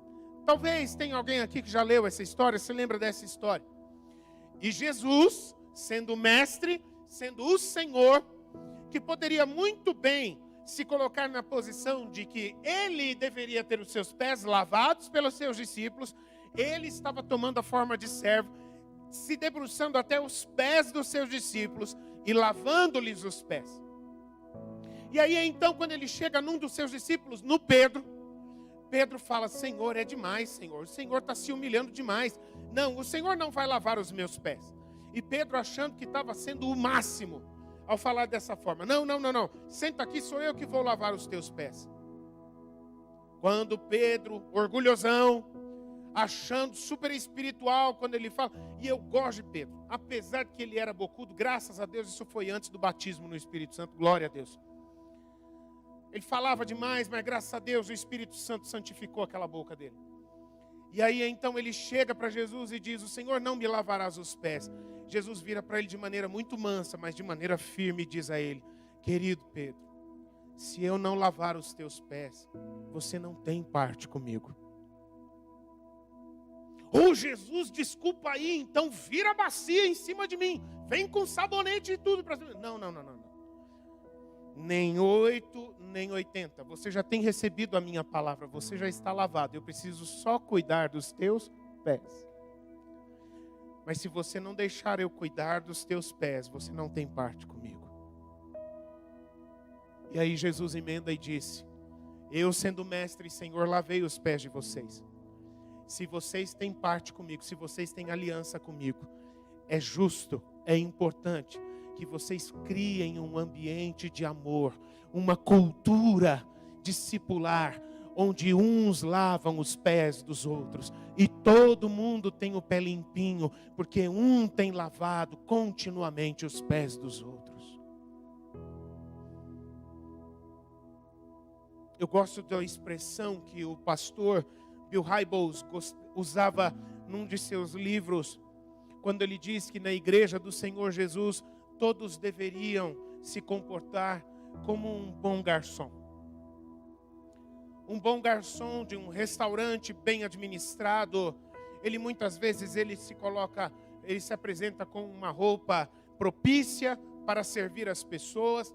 Talvez tenha alguém aqui que já leu essa história, se lembra dessa história. E Jesus, sendo o mestre, sendo o Senhor, que poderia muito bem se colocar na posição de que ele deveria ter os seus pés lavados pelos seus discípulos, ele estava tomando a forma de servo, se debruçando até os pés dos seus discípulos e lavando-lhes os pés. E aí então, quando ele chega num dos seus discípulos, no Pedro fala: Senhor, é demais, Senhor, o Senhor está se humilhando demais. Não, o Senhor não vai lavar os meus pés. E Pedro, achando que estava sendo o máximo ao falar dessa forma: não, senta aqui, sou eu que vou lavar os teus pés. Quando Pedro, orgulhosão, achando super espiritual, quando ele fala, e eu gosto de Pedro, apesar de que ele era bocudo, graças a Deus, isso foi antes do batismo no Espírito Santo, glória a Deus. Ele falava demais, mas graças a Deus o Espírito Santo santificou aquela boca dele. E aí então ele chega para Jesus e diz: o Senhor não me lavarás os pés. Jesus vira para ele de maneira muito mansa, mas de maneira firme, e diz a ele: querido Pedro, se eu não lavar os teus pés, você não tem parte comigo. Ô Jesus, desculpa aí, então vira a bacia em cima de mim, vem com sabonete e tudo para cima. Não. Nem 8, nem 80. Você já tem recebido a minha palavra, você já está lavado. Eu preciso só cuidar dos teus pés. Mas se você não deixar eu cuidar dos teus pés, você não tem parte comigo. E aí Jesus emenda e disse: eu, sendo mestre e Senhor, lavei os pés de vocês. Se vocês têm parte comigo, se vocês têm aliança comigo, é justo, é importante que vocês criem um ambiente de amor, uma cultura discipular, onde uns lavam os pés dos outros, e todo mundo tem o pé limpinho, porque um tem lavado continuamente os pés dos outros. Eu gosto da expressão que o pastor Bill Hybels usava num de seus livros, quando ele diz que na igreja do Senhor Jesus, todos deveriam se comportar como um bom garçom. Um bom garçom de um restaurante bem administrado, ele muitas vezes ele se apresenta com uma roupa propícia para servir as pessoas.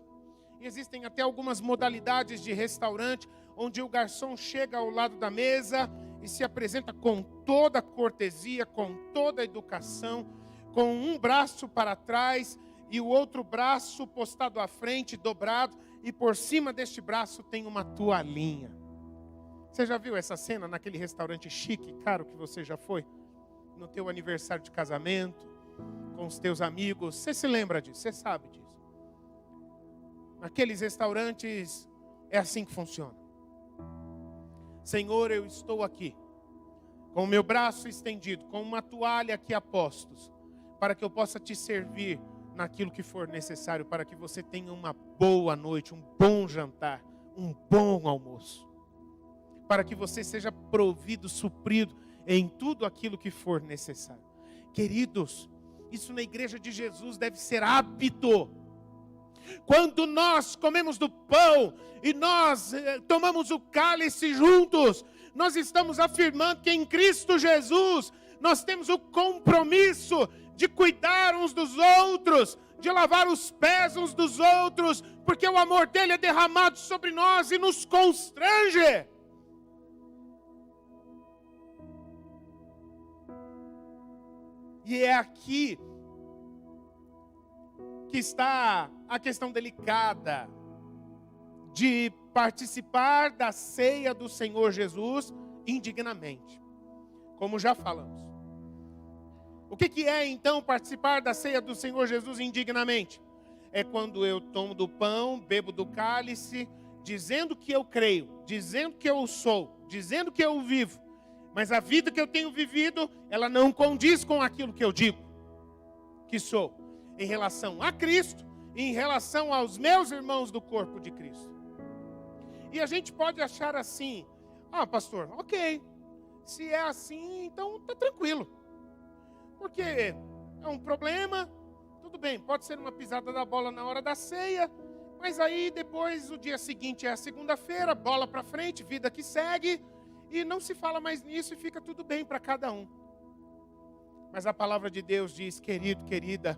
E existem até algumas modalidades de restaurante onde o garçom chega ao lado da mesa e se apresenta com toda a cortesia, com toda a educação, com um braço para trás e o outro braço postado à frente, dobrado, e por cima deste braço tem uma toalhinha. Você já viu essa cena naquele restaurante chique, caro que você já foi? No teu aniversário de casamento, com os teus amigos, você se lembra disso, você sabe disso. Naqueles restaurantes é assim que funciona. Senhor, eu estou aqui, com o meu braço estendido, com uma toalha aqui a postos, para que eu possa te servir naquilo que for necessário, para que você tenha uma boa noite, um bom jantar, um bom almoço, para que você seja provido, suprido em tudo aquilo que for necessário. Queridos, isso na igreja de Jesus deve ser hábito. Quando nós comemos do pão e nós tomamos o cálice juntos, nós estamos afirmando que em Cristo Jesus nós temos o compromisso de cuidar uns dos outros, de lavar os pés uns dos outros, porque o amor dele é derramado sobre nós e nos constrange. E é aqui que está a questão delicada de participar da ceia do Senhor Jesus indignamente, como já falamos. O que é então participar da ceia do Senhor Jesus indignamente? É quando eu tomo do pão, bebo do cálice, dizendo que eu creio, dizendo que eu sou, dizendo que eu vivo, mas a vida que eu tenho vivido, ela não condiz com aquilo que eu digo que sou, em relação a Cristo, em relação aos meus irmãos do corpo de Cristo. E a gente pode achar assim: pastor, ok, se é assim, então está tranquilo, porque é um problema, tudo bem, pode ser uma pisada da bola na hora da ceia, mas aí depois o dia seguinte é a segunda-feira, bola para frente, vida que segue, e não se fala mais nisso e fica tudo bem para cada um. Mas a palavra de Deus diz: querido, querida,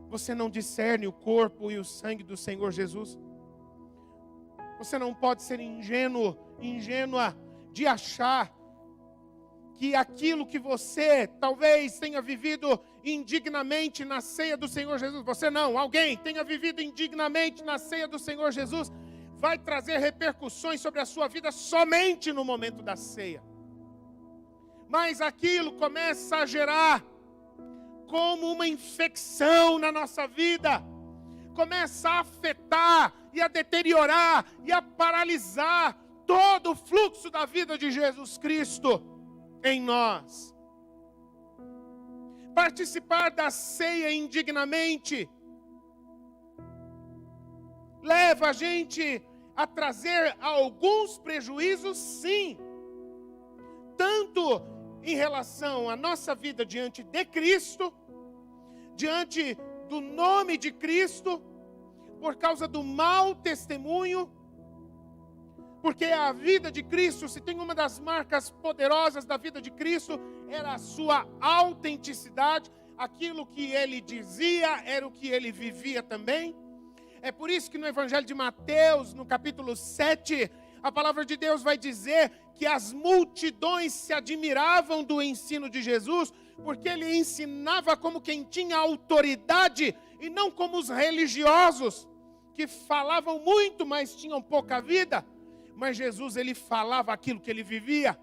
você não discerne o corpo e o sangue do Senhor Jesus? Você não pode ser ingênuo, ingênua de achar que aquilo que você talvez tenha vivido indignamente na ceia do Senhor Jesus, você não, alguém tenha vivido indignamente na ceia do Senhor Jesus, vai trazer repercussões sobre a sua vida somente no momento da ceia. Mas aquilo começa a gerar como uma infecção na nossa vida, começa a afetar e a deteriorar e a paralisar todo o fluxo da vida de Jesus Cristo em nós. Participar da ceia indignamente leva a gente a trazer alguns prejuízos, sim, tanto em relação à nossa vida diante de Cristo, diante do nome de Cristo, por causa do mau testemunho, porque a vida de Cristo, se tem uma das marcas poderosas da vida de Cristo, era a sua autenticidade, aquilo que ele dizia era o que ele vivia também. É por isso que no Evangelho de Mateus, no capítulo 7, a palavra de Deus vai dizer que as multidões se admiravam do ensino de Jesus, porque ele ensinava como quem tinha autoridade e não como os religiosos, que falavam muito, mas tinham pouca vida. Mas Jesus, ele falava aquilo que ele vivia.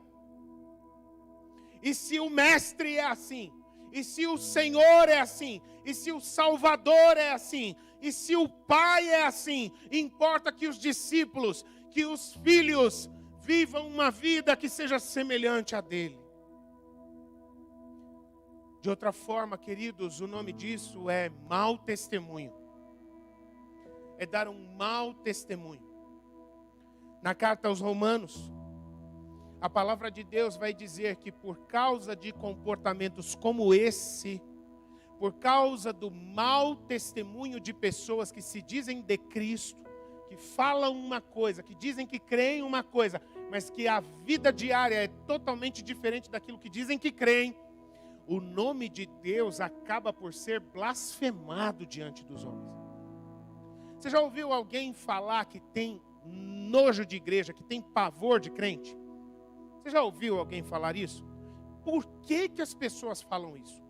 E se o mestre é assim, e se o Senhor é assim, e se o Salvador é assim, e se o Pai é assim, importa que os discípulos, que os filhos vivam uma vida que seja semelhante à dele. De outra forma, queridos, o nome disso é mau testemunho. É dar um mau testemunho. Na carta aos Romanos, a palavra de Deus vai dizer que por causa de comportamentos como esse, por causa do mau testemunho de pessoas que se dizem de Cristo, que falam uma coisa, que dizem que creem uma coisa, mas que a vida diária é totalmente diferente daquilo que dizem que creem, o nome de Deus acaba por ser blasfemado diante dos homens. Você já ouviu alguém falar que tem nojo de igreja, que tem pavor de crente? Você já ouviu alguém falar isso? Por que as pessoas falam isso?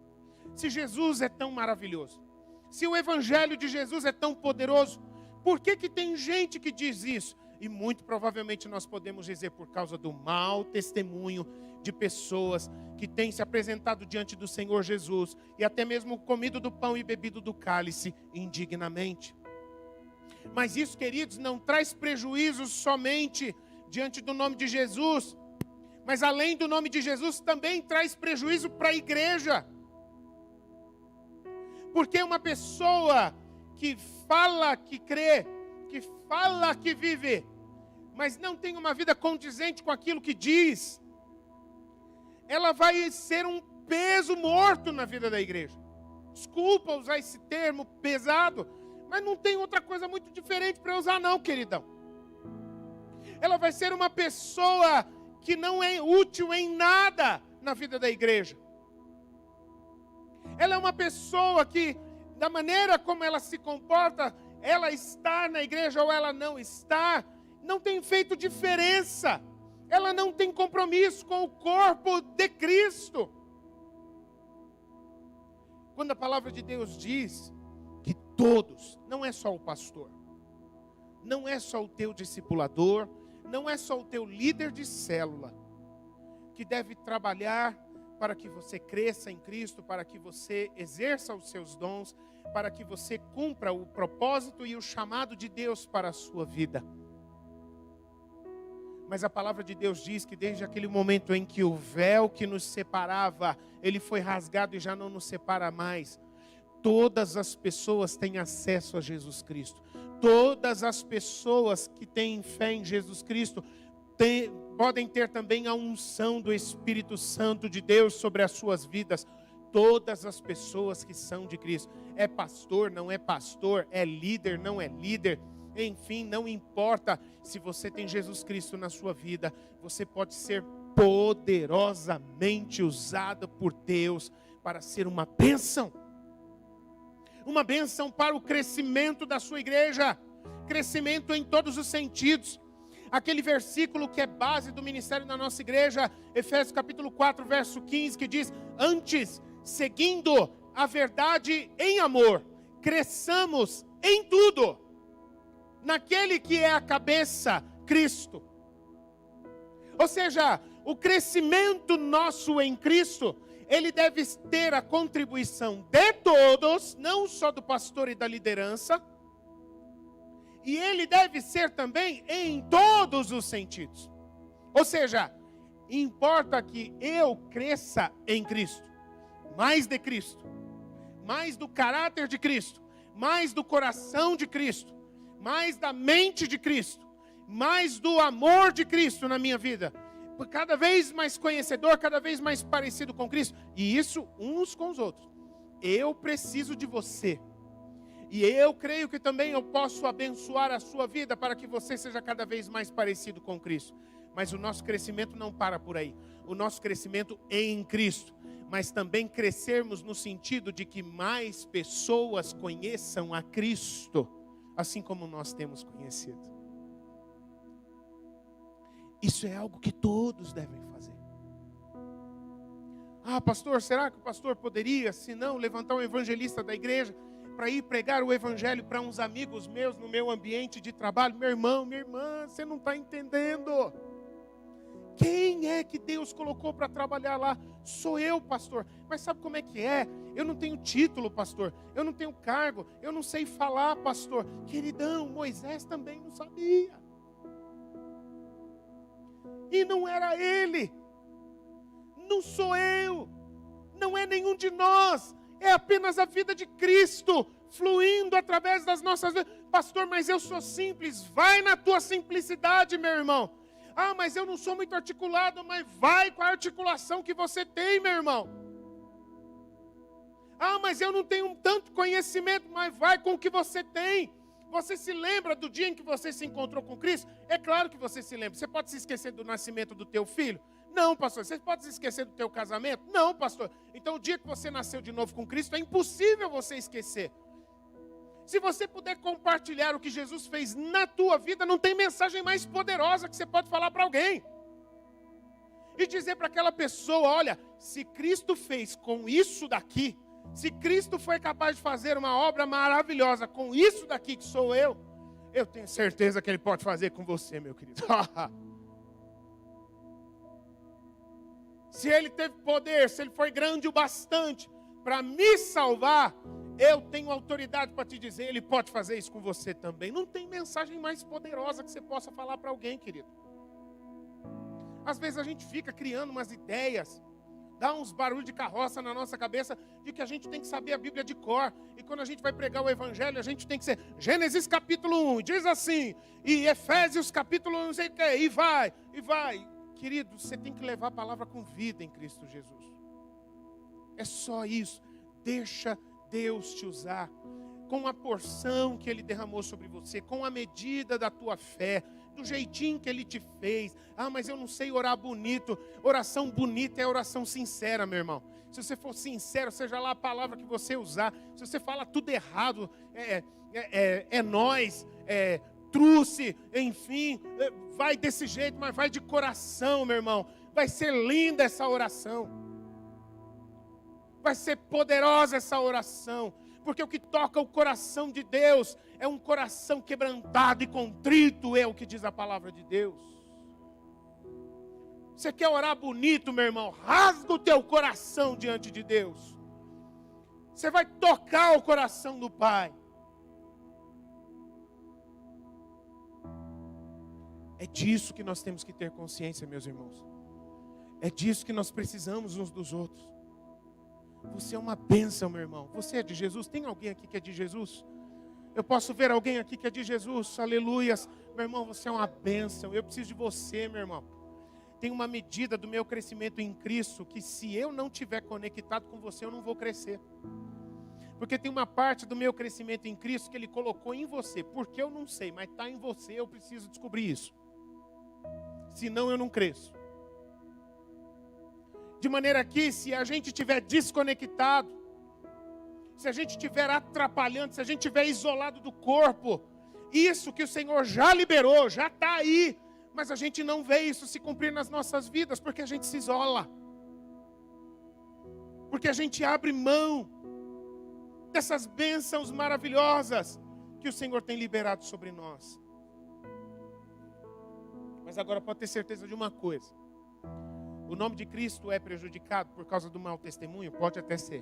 Se Jesus é tão maravilhoso, se o Evangelho de Jesus é tão poderoso, por que tem gente que diz isso? E muito provavelmente nós podemos dizer por causa do mau testemunho de pessoas que têm se apresentado diante do Senhor Jesus e até mesmo comido do pão e bebido do cálice indignamente. Mas isso, queridos, não traz prejuízos somente diante do nome de Jesus, Mas além do nome de Jesus, também traz prejuízo para a igreja. Porque uma pessoa que fala que crê, que fala que vive, mas não tem uma vida condizente com aquilo que diz, ela vai ser um peso morto na vida da igreja. Desculpa usar esse termo pesado, mas não tem outra coisa muito diferente para usar não, queridão. Ela vai ser uma pessoa que não é útil em nada na vida da igreja. Ela é uma pessoa que, da maneira como ela se comporta, ela está na igreja ou ela não está, não tem feito diferença. Ela não tem compromisso com o corpo de Cristo. Quando a palavra de Deus diz que todos, não é só o pastor, não é só o teu discipulador, não é só o teu líder de célula, que deve trabalhar para que você cresça em Cristo, para que você exerça os seus dons, para que você cumpra o propósito e o chamado de Deus para a sua vida. Mas a palavra de Deus diz que desde aquele momento em que o véu que nos separava, ele foi rasgado e já não nos separa mais, todas as pessoas têm acesso a Jesus Cristo. Todas as pessoas que têm fé em Jesus Cristo podem ter também a unção do Espírito Santo de Deus sobre as suas vidas. Todas as pessoas que são de Cristo. É pastor, não é pastor, é líder, não é líder. Enfim, não importa se você tem Jesus Cristo na sua vida, você pode ser poderosamente usado por Deus para ser uma bênção. Uma bênção para o crescimento da sua igreja. Crescimento em todos os sentidos. Aquele versículo que é base do ministério da nossa igreja, Efésios capítulo 4, verso 15, que diz: antes, seguindo a verdade em amor, cresçamos em tudo, naquele que é a cabeça, Cristo. Ou seja, o crescimento nosso em Cristo, ele deve ter a contribuição de todos, não só do pastor e da liderança, e ele deve ser também em todos os sentidos. Ou seja, importa que eu cresça em Cristo, mais de Cristo, mais do caráter de Cristo, mais do coração de Cristo, mais da mente de Cristo, mais do amor de Cristo na minha vida. Cada vez mais conhecedor, cada vez mais parecido com Cristo. E isso uns com os outros. Eu preciso de você. E eu creio que também eu posso abençoar a sua vida para que você seja cada vez mais parecido com Cristo. Mas o nosso crescimento não para por aí. O nosso crescimento é em Cristo. Mas também crescermos no sentido de que mais pessoas conheçam a Cristo, assim como nós temos conhecido. Isso é algo que todos devem fazer. Ah, pastor, será que o pastor poderia, se não, levantar um evangelista da igreja para ir pregar o evangelho para uns amigos meus no meu ambiente de trabalho? Meu irmão, minha irmã, você não está entendendo. Quem é que Deus colocou para trabalhar lá? Sou eu, pastor. Mas sabe como é que é? Eu não tenho título, pastor. Eu não tenho cargo. Eu não sei falar, pastor. Queridão, Moisés também não sabia. E não era ele. Não sou eu. Não é nenhum de nós. É apenas a vida de Cristo fluindo através das nossas vidas. Pastor, mas eu sou simples. Vai na tua simplicidade, meu irmão. Ah, mas eu não sou muito articulado. Mas vai com a articulação que você tem, meu irmão. Ah, mas eu não tenho tanto conhecimento. Mas vai com o que você tem. Você se lembra do dia em que você se encontrou com Cristo? É claro que você se lembra. Você pode se esquecer do nascimento do teu filho? Não, pastor. Você pode se esquecer do teu casamento? Não, pastor. Então o dia que você nasceu de novo com Cristo, é impossível você esquecer. Se você puder compartilhar o que Jesus fez na tua vida, não tem mensagem mais poderosa que você pode falar para alguém. E dizer para aquela pessoa, olha, se Cristo fez com isso daqui, se Cristo foi capaz de fazer uma obra maravilhosa com isso daqui que sou eu tenho certeza que Ele pode fazer com você, meu querido. Se Ele teve poder, se Ele foi grande o bastante para me salvar, eu tenho autoridade para te dizer, Ele pode fazer isso com você também. Não tem mensagem mais poderosa que você possa falar para alguém, querido. Às vezes a gente fica criando umas ideias, dá uns barulhos de carroça na nossa cabeça de que a gente tem que saber a Bíblia de cor. E quando a gente vai pregar o Evangelho, a gente tem que ser Gênesis capítulo 1, diz assim, e Efésios capítulo 1, não sei o que, e vai. Querido, você tem que levar a palavra com vida em Cristo Jesus. É só isso. Deixa Deus te usar com a porção que Ele derramou sobre você, com a medida da tua fé, do jeitinho que Ele te fez. Ah, mas eu não sei orar bonito. Oração bonita é oração sincera, meu irmão. Se você for sincero, seja lá a palavra que você usar. Se você fala tudo errado, nós, truce, enfim, vai desse jeito, mas vai de coração, meu irmão. Vai ser linda essa oração. Vai ser poderosa essa oração. Porque o que toca o coração de Deus é um coração quebrantado e contrito, é o que diz a palavra de Deus. Você quer orar bonito, meu irmão? Rasga o teu coração diante de Deus. Você vai tocar o coração do Pai. É disso que nós temos que ter consciência, meus irmãos. É disso que nós precisamos uns dos outros. Você é uma bênção, meu irmão. Você é de Jesus? Tem alguém aqui que é de Jesus? Eu posso ver alguém aqui que é de Jesus? Aleluias. Meu irmão, você é uma bênção. Eu preciso de você, meu irmão. Tem uma medida do meu crescimento em Cristo que se eu não estiver conectado com você, eu não vou crescer. Porque tem uma parte do meu crescimento em Cristo que Ele colocou em você. Porque eu não sei, mas está em você, eu preciso descobrir isso. Senão eu não cresço. De maneira que se a gente estiver desconectado, se a gente estiver atrapalhando, se a gente estiver isolado do corpo, isso que o Senhor já liberou, já está aí, mas a gente não vê isso se cumprir nas nossas vidas, porque a gente se isola. Porque a gente abre mão dessas bênçãos maravilhosas que o Senhor tem liberado sobre nós. Mas agora pode ter certeza de uma coisa. O nome de Cristo é prejudicado por causa do mau testemunho? Pode até ser.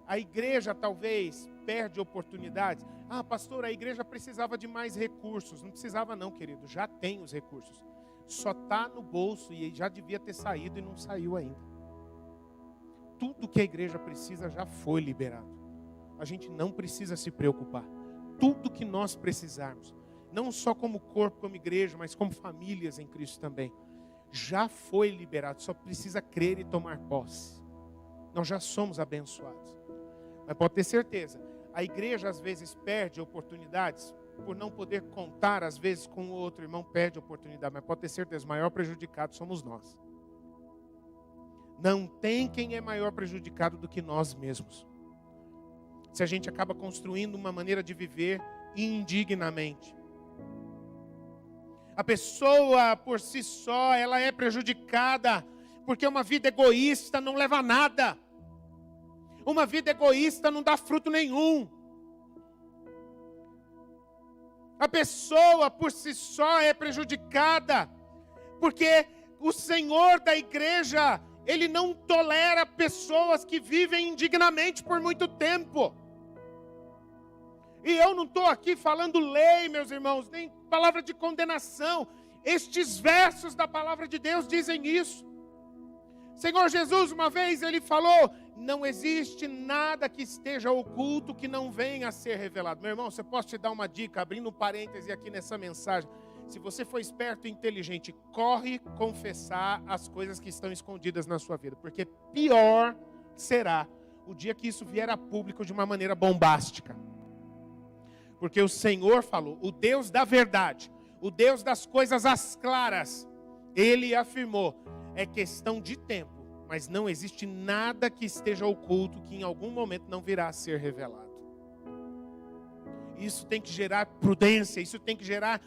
A igreja talvez perde oportunidades. Ah, pastor, a igreja precisava de mais recursos. Não precisava não, querido. Já tem os recursos. Só está no bolso e já devia ter saído e não saiu ainda. Tudo que a igreja precisa já foi liberado. A gente não precisa se preocupar. Tudo que nós precisarmos, não só como corpo, como igreja, mas como famílias em Cristo também, já foi liberado, só precisa crer e tomar posse. Nós já somos abençoados. Mas pode ter certeza, a igreja às vezes perde oportunidades por não poder contar, às vezes com o outro irmão perde oportunidade, mas pode ter certeza, o maior prejudicado somos nós. Não tem quem é maior prejudicado do que nós mesmos. Se a gente acaba construindo uma maneira de viver indignamente. A pessoa por si só, ela é prejudicada, porque uma vida egoísta não leva a nada. Uma vida egoísta não dá fruto nenhum. A pessoa por si só é prejudicada, porque o Senhor da igreja, Ele não tolera pessoas que vivem indignamente por muito tempo. E eu não estou aqui falando lei, meus irmãos, nem palavra de condenação. Estes versos da palavra de Deus dizem isso. Senhor Jesus, uma vez, Ele falou, não existe nada que esteja oculto que não venha a ser revelado. Meu irmão, você pode te dar uma dica, abrindo um parêntese aqui nessa mensagem. Se você for esperto e inteligente, corre confessar as coisas que estão escondidas na sua vida. Porque pior será o dia que isso vier a público de uma maneira bombástica. Porque o Senhor falou, o Deus da verdade, o Deus das coisas às claras, Ele afirmou, é questão de tempo, mas não existe nada que esteja oculto que em algum momento não virá a ser revelado. Isso tem que gerar prudência, isso tem que gerar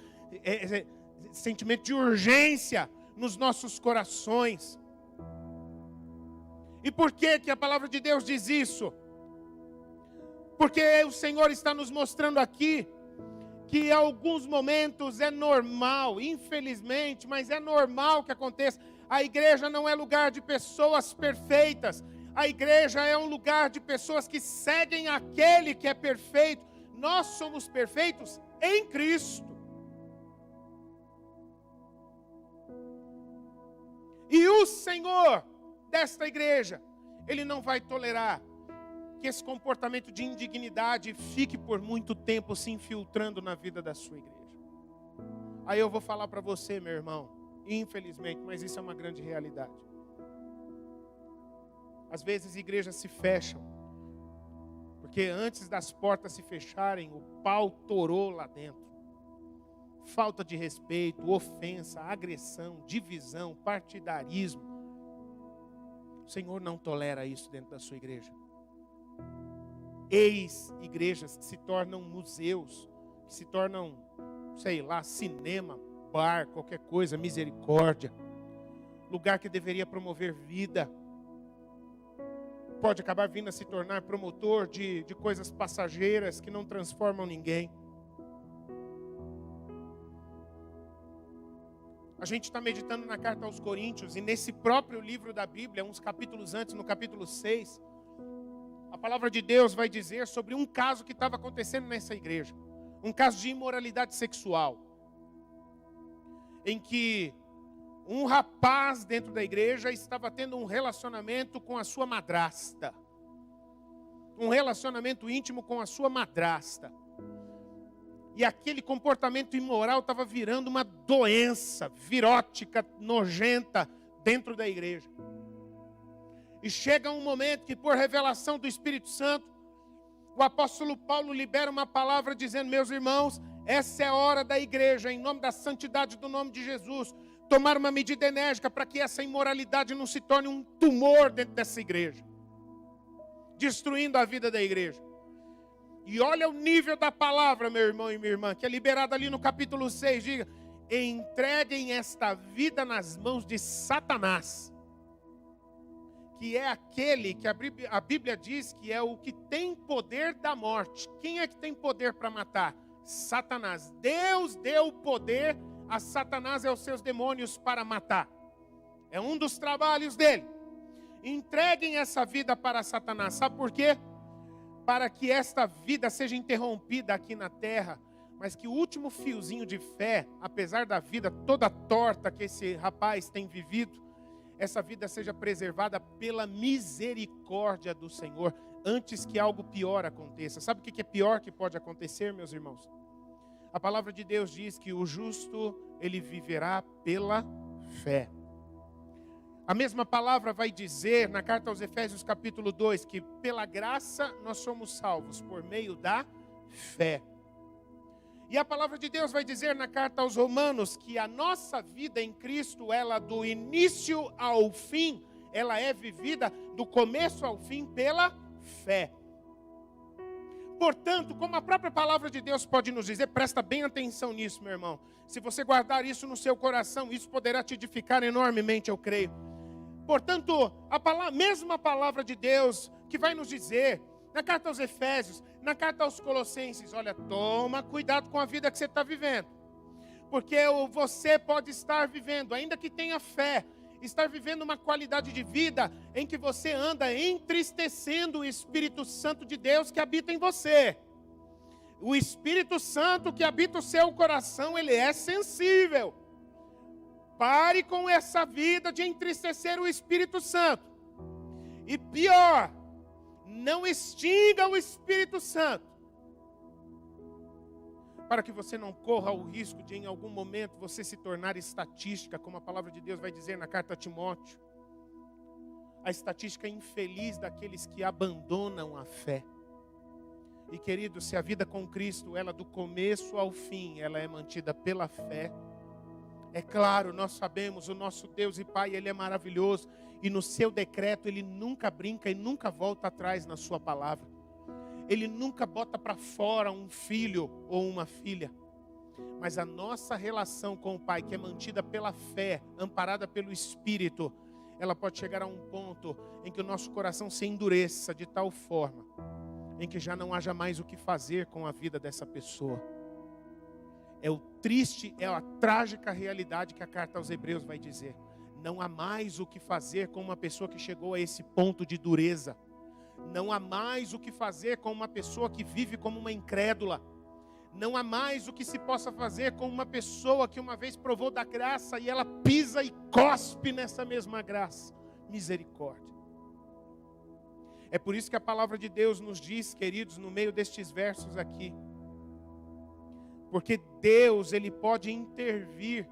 sentimento de urgência nos nossos corações. E por que a palavra de Deus diz isso? Porque o Senhor está nos mostrando aqui que em alguns momentos é normal, infelizmente, mas é normal que aconteça. A igreja não é lugar de pessoas perfeitas. A igreja é um lugar de pessoas que seguem aquele que é perfeito. Nós somos perfeitos em Cristo. E o Senhor desta igreja, Ele não vai tolerar que esse comportamento de indignidade fique por muito tempo se infiltrando na vida da sua igreja. Aí eu vou falar para você, meu irmão, infelizmente, mas isso é uma grande realidade. Às vezes igrejas se fecham, porque antes das portas se fecharem, o pau torou lá dentro. Falta de respeito, ofensa, agressão, divisão, partidarismo. O Senhor não tolera isso dentro da sua igreja. Ex-igrejas que se tornam museus, que se tornam, sei lá, cinema, bar, qualquer coisa, misericórdia. Lugar que deveria promover vida, pode acabar vindo a se tornar promotor de coisas passageiras que não transformam ninguém. A gente está meditando na carta aos Coríntios, e nesse próprio livro da Bíblia, uns capítulos antes, no capítulo 6, a palavra de Deus vai dizer sobre um caso que estava acontecendo nessa igreja. Um caso de imoralidade sexual. Em que um rapaz dentro da igreja estava tendo um relacionamento com a sua madrasta. Um relacionamento íntimo com a sua madrasta. E aquele comportamento imoral estava virando uma doença virótica, nojenta, dentro da igreja. E chega um momento que, por revelação do Espírito Santo, o apóstolo Paulo libera uma palavra dizendo: meus irmãos, essa é a hora da igreja, em nome da santidade do nome de Jesus, tomar uma medida enérgica para que essa imoralidade não se torne um tumor dentro dessa igreja, destruindo a vida da igreja. E olha o nível da palavra, meu irmão e minha irmã, que é liberada ali no capítulo 6, diga: entreguem esta vida nas mãos de Satanás, que é aquele que a Bíblia diz que é o que tem poder da morte. Quem é que tem poder para matar? Satanás. Deus deu poder a Satanás e aos seus demônios para matar. É um dos trabalhos dele. Entreguem essa vida para Satanás. Sabe por quê? Para que esta vida seja interrompida aqui na terra, mas que o último fiozinho de fé, apesar da vida toda torta que esse rapaz tem vivido, essa vida seja preservada pela misericórdia do Senhor, antes que algo pior aconteça. Sabe o que é pior que pode acontecer, meus irmãos? A palavra de Deus diz que o justo, ele viverá pela fé. A mesma palavra vai dizer na carta aos Efésios capítulo 2, que pela graça nós somos salvos por meio da fé. E a palavra de Deus vai dizer na carta aos Romanos que a nossa vida em Cristo, ela do início ao fim, ela é vivida do começo ao fim pela fé. Portanto, como a própria palavra de Deus pode nos dizer, presta bem atenção nisso, meu irmão. Se você guardar isso no seu coração, isso poderá te edificar enormemente, eu creio. Portanto, mesma palavra de Deus que vai nos dizer, na carta aos Efésios, na carta aos Colossenses, olha, toma cuidado com a vida que você está vivendo. Porque você pode estar vivendo, ainda que tenha fé, estar vivendo uma qualidade de vida em que você anda entristecendo o Espírito Santo de Deus que habita em você. O Espírito Santo que habita o seu coração, ele é sensível. Pare com essa vida de entristecer o Espírito Santo. E pior, não extinga o Espírito Santo, para que você não corra o risco de em algum momento você se tornar estatística, como a palavra de Deus vai dizer na carta a Timóteo. A estatística infeliz daqueles que abandonam a fé. E querido, se a vida com Cristo, ela do começo ao fim, ela é mantida pela fé. É claro, nós sabemos, o nosso Deus e Pai, Ele é maravilhoso. E no seu decreto, Ele nunca brinca e nunca volta atrás na sua palavra. Ele nunca bota para fora um filho ou uma filha. Mas a nossa relação com o Pai, que é mantida pela fé, amparada pelo Espírito, ela pode chegar a um ponto em que o nosso coração se endureça de tal forma, em que já não haja mais o que fazer com a vida dessa pessoa. É a trágica realidade que a carta aos Hebreus vai dizer. Não há mais o que fazer com uma pessoa que chegou a esse ponto de dureza. Não há mais o que fazer com uma pessoa que vive como uma incrédula. Não há mais o que se possa fazer com uma pessoa que uma vez provou da graça e ela pisa e cospe nessa mesma graça. Misericórdia. É por isso que a palavra de Deus nos diz, queridos, no meio destes versos aqui, porque Deus, Ele pode intervir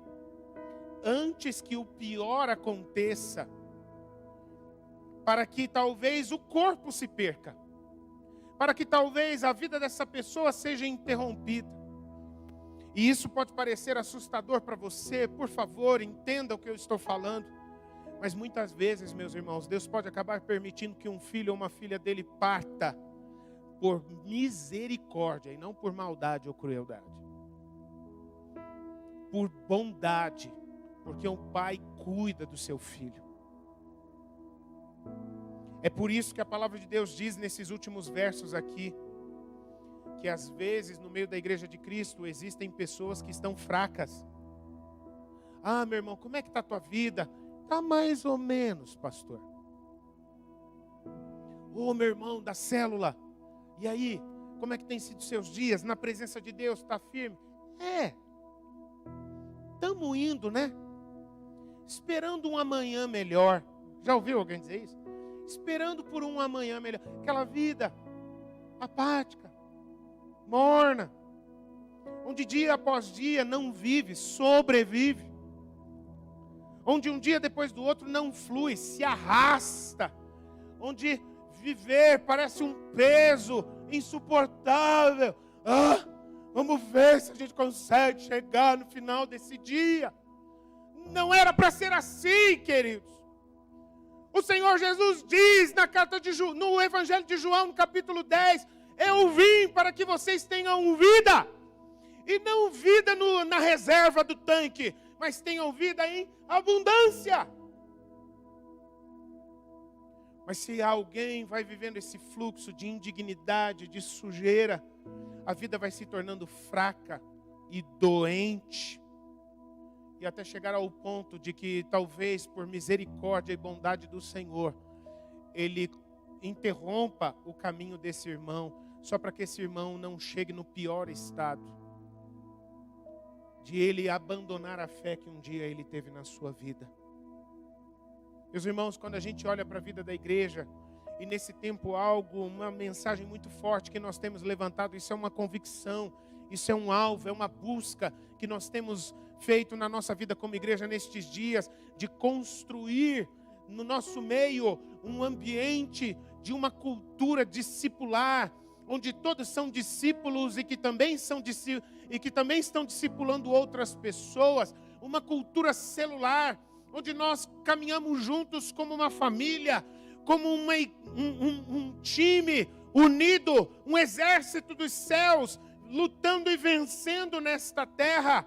antes que o pior aconteça, para que talvez o corpo se perca, para que talvez a vida dessa pessoa seja interrompida. E isso pode parecer assustador para você. Por favor, entenda o que eu estou falando. Mas muitas vezes, meus irmãos, Deus pode acabar permitindo que um filho ou uma filha dele parta por misericórdia e não por maldade ou crueldade. Por bondade, porque um pai cuida do seu filho. É por isso que a palavra de Deus diz nesses últimos versos aqui, que às vezes no meio da igreja de Cristo existem pessoas que estão fracas. Ah, meu irmão, como é que está a tua vida? Está mais ou menos, pastor. Ô, meu irmão da célula, e aí, como é que tem sido seus dias? Na presença de Deus, está firme? Estamos indo, né? Esperando um amanhã melhor. Já ouviu alguém dizer isso? Esperando por um amanhã melhor. Aquela vida apática, morna, onde dia após dia não vive, sobrevive. Onde um dia depois do outro não flui, se arrasta. Onde viver parece um peso insuportável. Vamos ver se a gente consegue chegar no final desse dia. Não era para ser assim, queridos. O Senhor Jesus diz no Evangelho de João, no capítulo 10, eu vim para que vocês tenham vida. E não vida na reserva do tanque, mas tenham vida em abundância. Mas se alguém vai vivendo esse fluxo de indignidade, de sujeira, a vida vai se tornando fraca e doente. E até chegar ao ponto de que talvez por misericórdia e bondade do Senhor, Ele interrompa o caminho desse irmão, só para que esse irmão não chegue no pior estado, de ele abandonar a fé que um dia ele teve na sua vida. Meus irmãos, quando a gente olha para a vida da igreja, e nesse tempo uma mensagem muito forte que nós temos levantado, isso é uma convicção, isso é um alvo, é uma busca que nós temos feito na nossa vida como igreja nestes dias, de construir no nosso meio um ambiente de uma cultura discipular, onde todos são discípulos e que também estão discipulando outras pessoas, uma cultura celular, onde nós caminhamos juntos como uma família, como um time unido, um exército dos céus, lutando e vencendo nesta terra.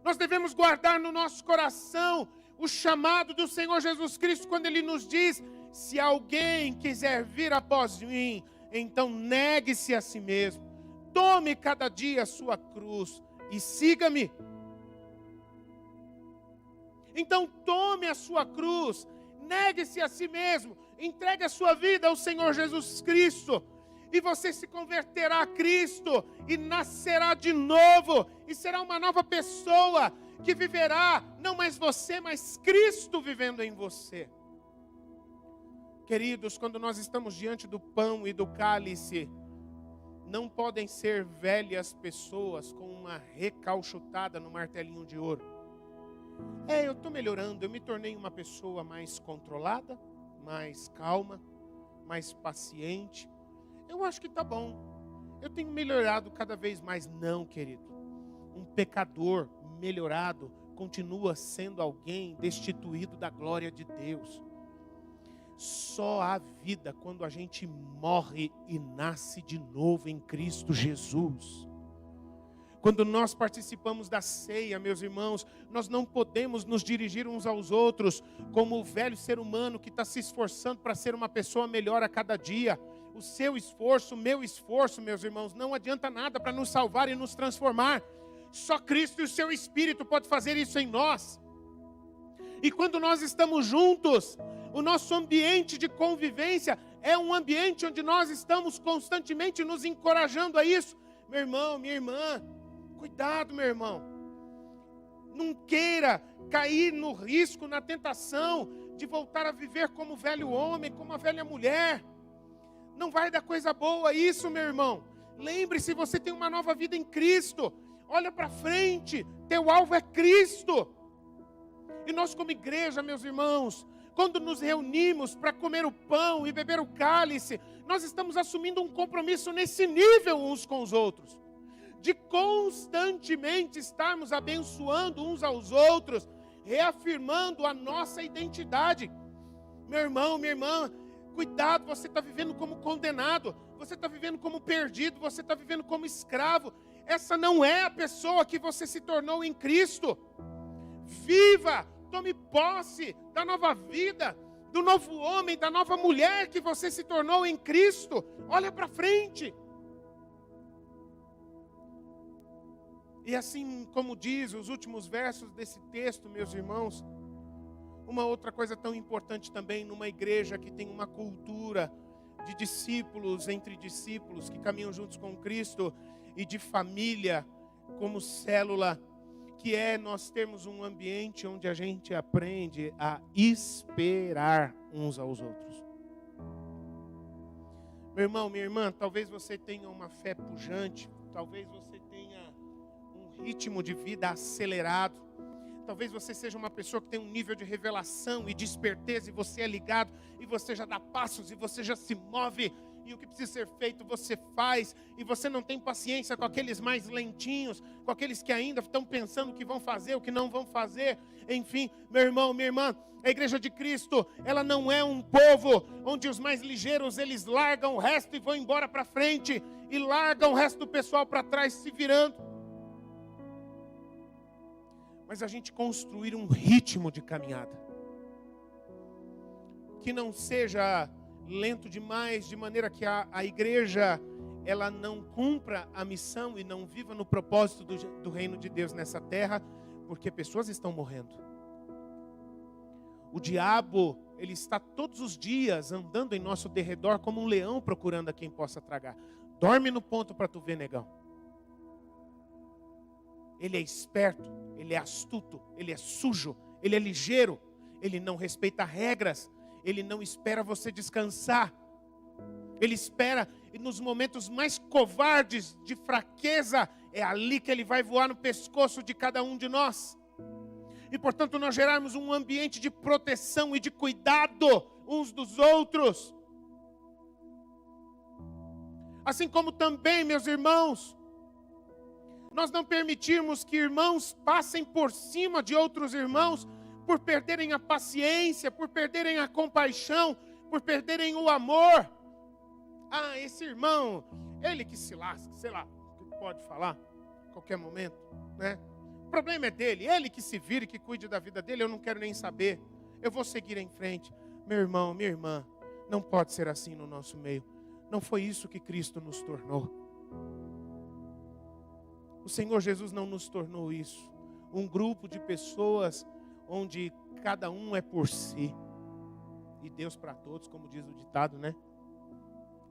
Nós devemos guardar no nosso coração o chamado do Senhor Jesus Cristo, quando Ele nos diz: se alguém quiser vir após mim, então negue-se a si mesmo, tome cada dia a sua cruz e siga-me. Então tome a sua cruz, negue-se a si mesmo, entregue a sua vida ao Senhor Jesus Cristo, e você se converterá a Cristo, e nascerá de novo, e será uma nova pessoa, que viverá, não mais você, mas Cristo vivendo em você. Queridos, quando nós estamos diante do pão e do cálice, não podem ser velhas pessoas com uma recalchutada no martelinho de ouro. Eu estou melhorando, eu me tornei uma pessoa mais controlada, mais calma, mais paciente. Eu acho que está bom, eu tenho melhorado cada vez mais. Não, querido, um pecador melhorado continua sendo alguém destituído da glória de Deus. Só há vida quando a gente morre e nasce de novo em Cristo Jesus. Quando nós participamos da ceia, meus irmãos, nós não podemos nos dirigir uns aos outros como o velho ser humano que está se esforçando para ser uma pessoa melhor a cada dia. O seu esforço, o meu esforço, meus irmãos, não adianta nada para nos salvar e nos transformar. Só Cristo e o seu Espírito pode fazer isso em nós. E quando nós estamos juntos, o nosso ambiente de convivência é um ambiente onde nós estamos constantemente nos encorajando a isso. Meu irmão, minha irmã, cuidado, meu irmão. Não queira cair no risco, na tentação de voltar a viver como o velho homem, como a velha mulher. Não vai dar coisa boa isso, meu irmão. Lembre-se, você tem uma nova vida em Cristo. Olha para frente, teu alvo é Cristo. E nós como igreja, meus irmãos, quando nos reunimos para comer o pão e beber o cálice, nós estamos assumindo um compromisso nesse nível uns com os outros. De constantemente estarmos abençoando uns aos outros, reafirmando a nossa identidade. Meu irmão, minha irmã, cuidado, você está vivendo como condenado, você está vivendo como perdido, você está vivendo como escravo. Essa não é a pessoa que você se tornou em Cristo. Viva, tome posse da nova vida, do novo homem, da nova mulher que você se tornou em Cristo. Olha para frente. E assim como diz os últimos versos desse texto, meus irmãos, uma outra coisa tão importante também numa igreja que tem uma cultura de discípulos entre discípulos que caminham juntos com Cristo e de família como célula, que é nós termos um ambiente onde a gente aprende a esperar uns aos outros. Meu irmão, minha irmã, talvez você tenha uma fé pujante, talvez você tenha um ritmo de vida acelerado, talvez você seja uma pessoa que tem um nível de revelação e de esperteza, e você é ligado, e você já dá passos, e você já se move, e o que precisa ser feito você faz, e você não tem paciência com aqueles mais lentinhos, com aqueles que ainda estão pensando o que vão fazer, o que não vão fazer. Enfim, meu irmão, minha irmã, a igreja de Cristo, ela não é um povo onde os mais ligeiros, eles largam o resto e vão embora para frente, e largam o resto do pessoal para trás se virando. Mas a gente construir um ritmo de caminhada, que não seja lento demais, de maneira que a igreja, ela não cumpra a missão e não viva no propósito do reino de Deus nessa terra, porque pessoas estão morrendo. O diabo, ele está todos os dias andando em nosso derredor como um leão procurando a quem possa tragar. Dorme no ponto para tu ver, negão. Ele é esperto, ele é astuto, ele é sujo, ele é ligeiro, ele não respeita regras, ele não espera você descansar. Ele espera, e nos momentos mais covardes de fraqueza, é ali que ele vai voar no pescoço de cada um de nós. E portanto nós gerarmos um ambiente de proteção e de cuidado uns dos outros. Assim como também, meus irmãos, nós não permitirmos que irmãos passem por cima de outros irmãos por perderem a paciência, por perderem a compaixão, por perderem o amor. Ah, esse irmão, ele que se lasca, sei lá, que pode falar a qualquer momento, né? O problema é dele, ele que se vire, que cuide da vida dele, eu não quero nem saber. Eu vou seguir em frente. Meu irmão, minha irmã, não pode ser assim no nosso meio. Não foi isso que Cristo nos tornou. O Senhor Jesus não nos tornou isso. Um grupo de pessoas onde cada um é por si e Deus para todos, como diz o ditado, né?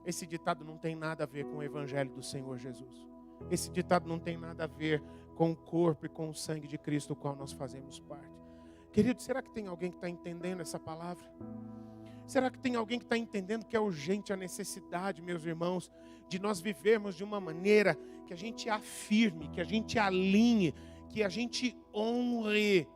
Esse ditado não tem nada a ver com o evangelho do Senhor Jesus. Esse ditado não tem nada a ver com o corpo e com o sangue de Cristo, do qual nós fazemos parte. Querido, será que tem alguém que está entendendo essa palavra? Será que tem alguém que está entendendo que é urgente a necessidade, meus irmãos, de nós vivermos de uma maneira que a gente afirme, que a gente alinhe, que a gente honre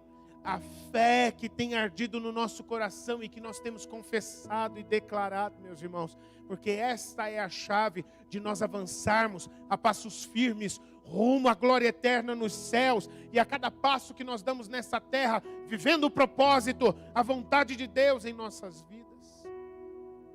a fé que tem ardido no nosso coração e que nós temos confessado e declarado, meus irmãos, porque esta é a chave de nós avançarmos a passos firmes rumo à glória eterna nos céus, e a cada passo que nós damos nessa terra, vivendo o propósito, a vontade de Deus em nossas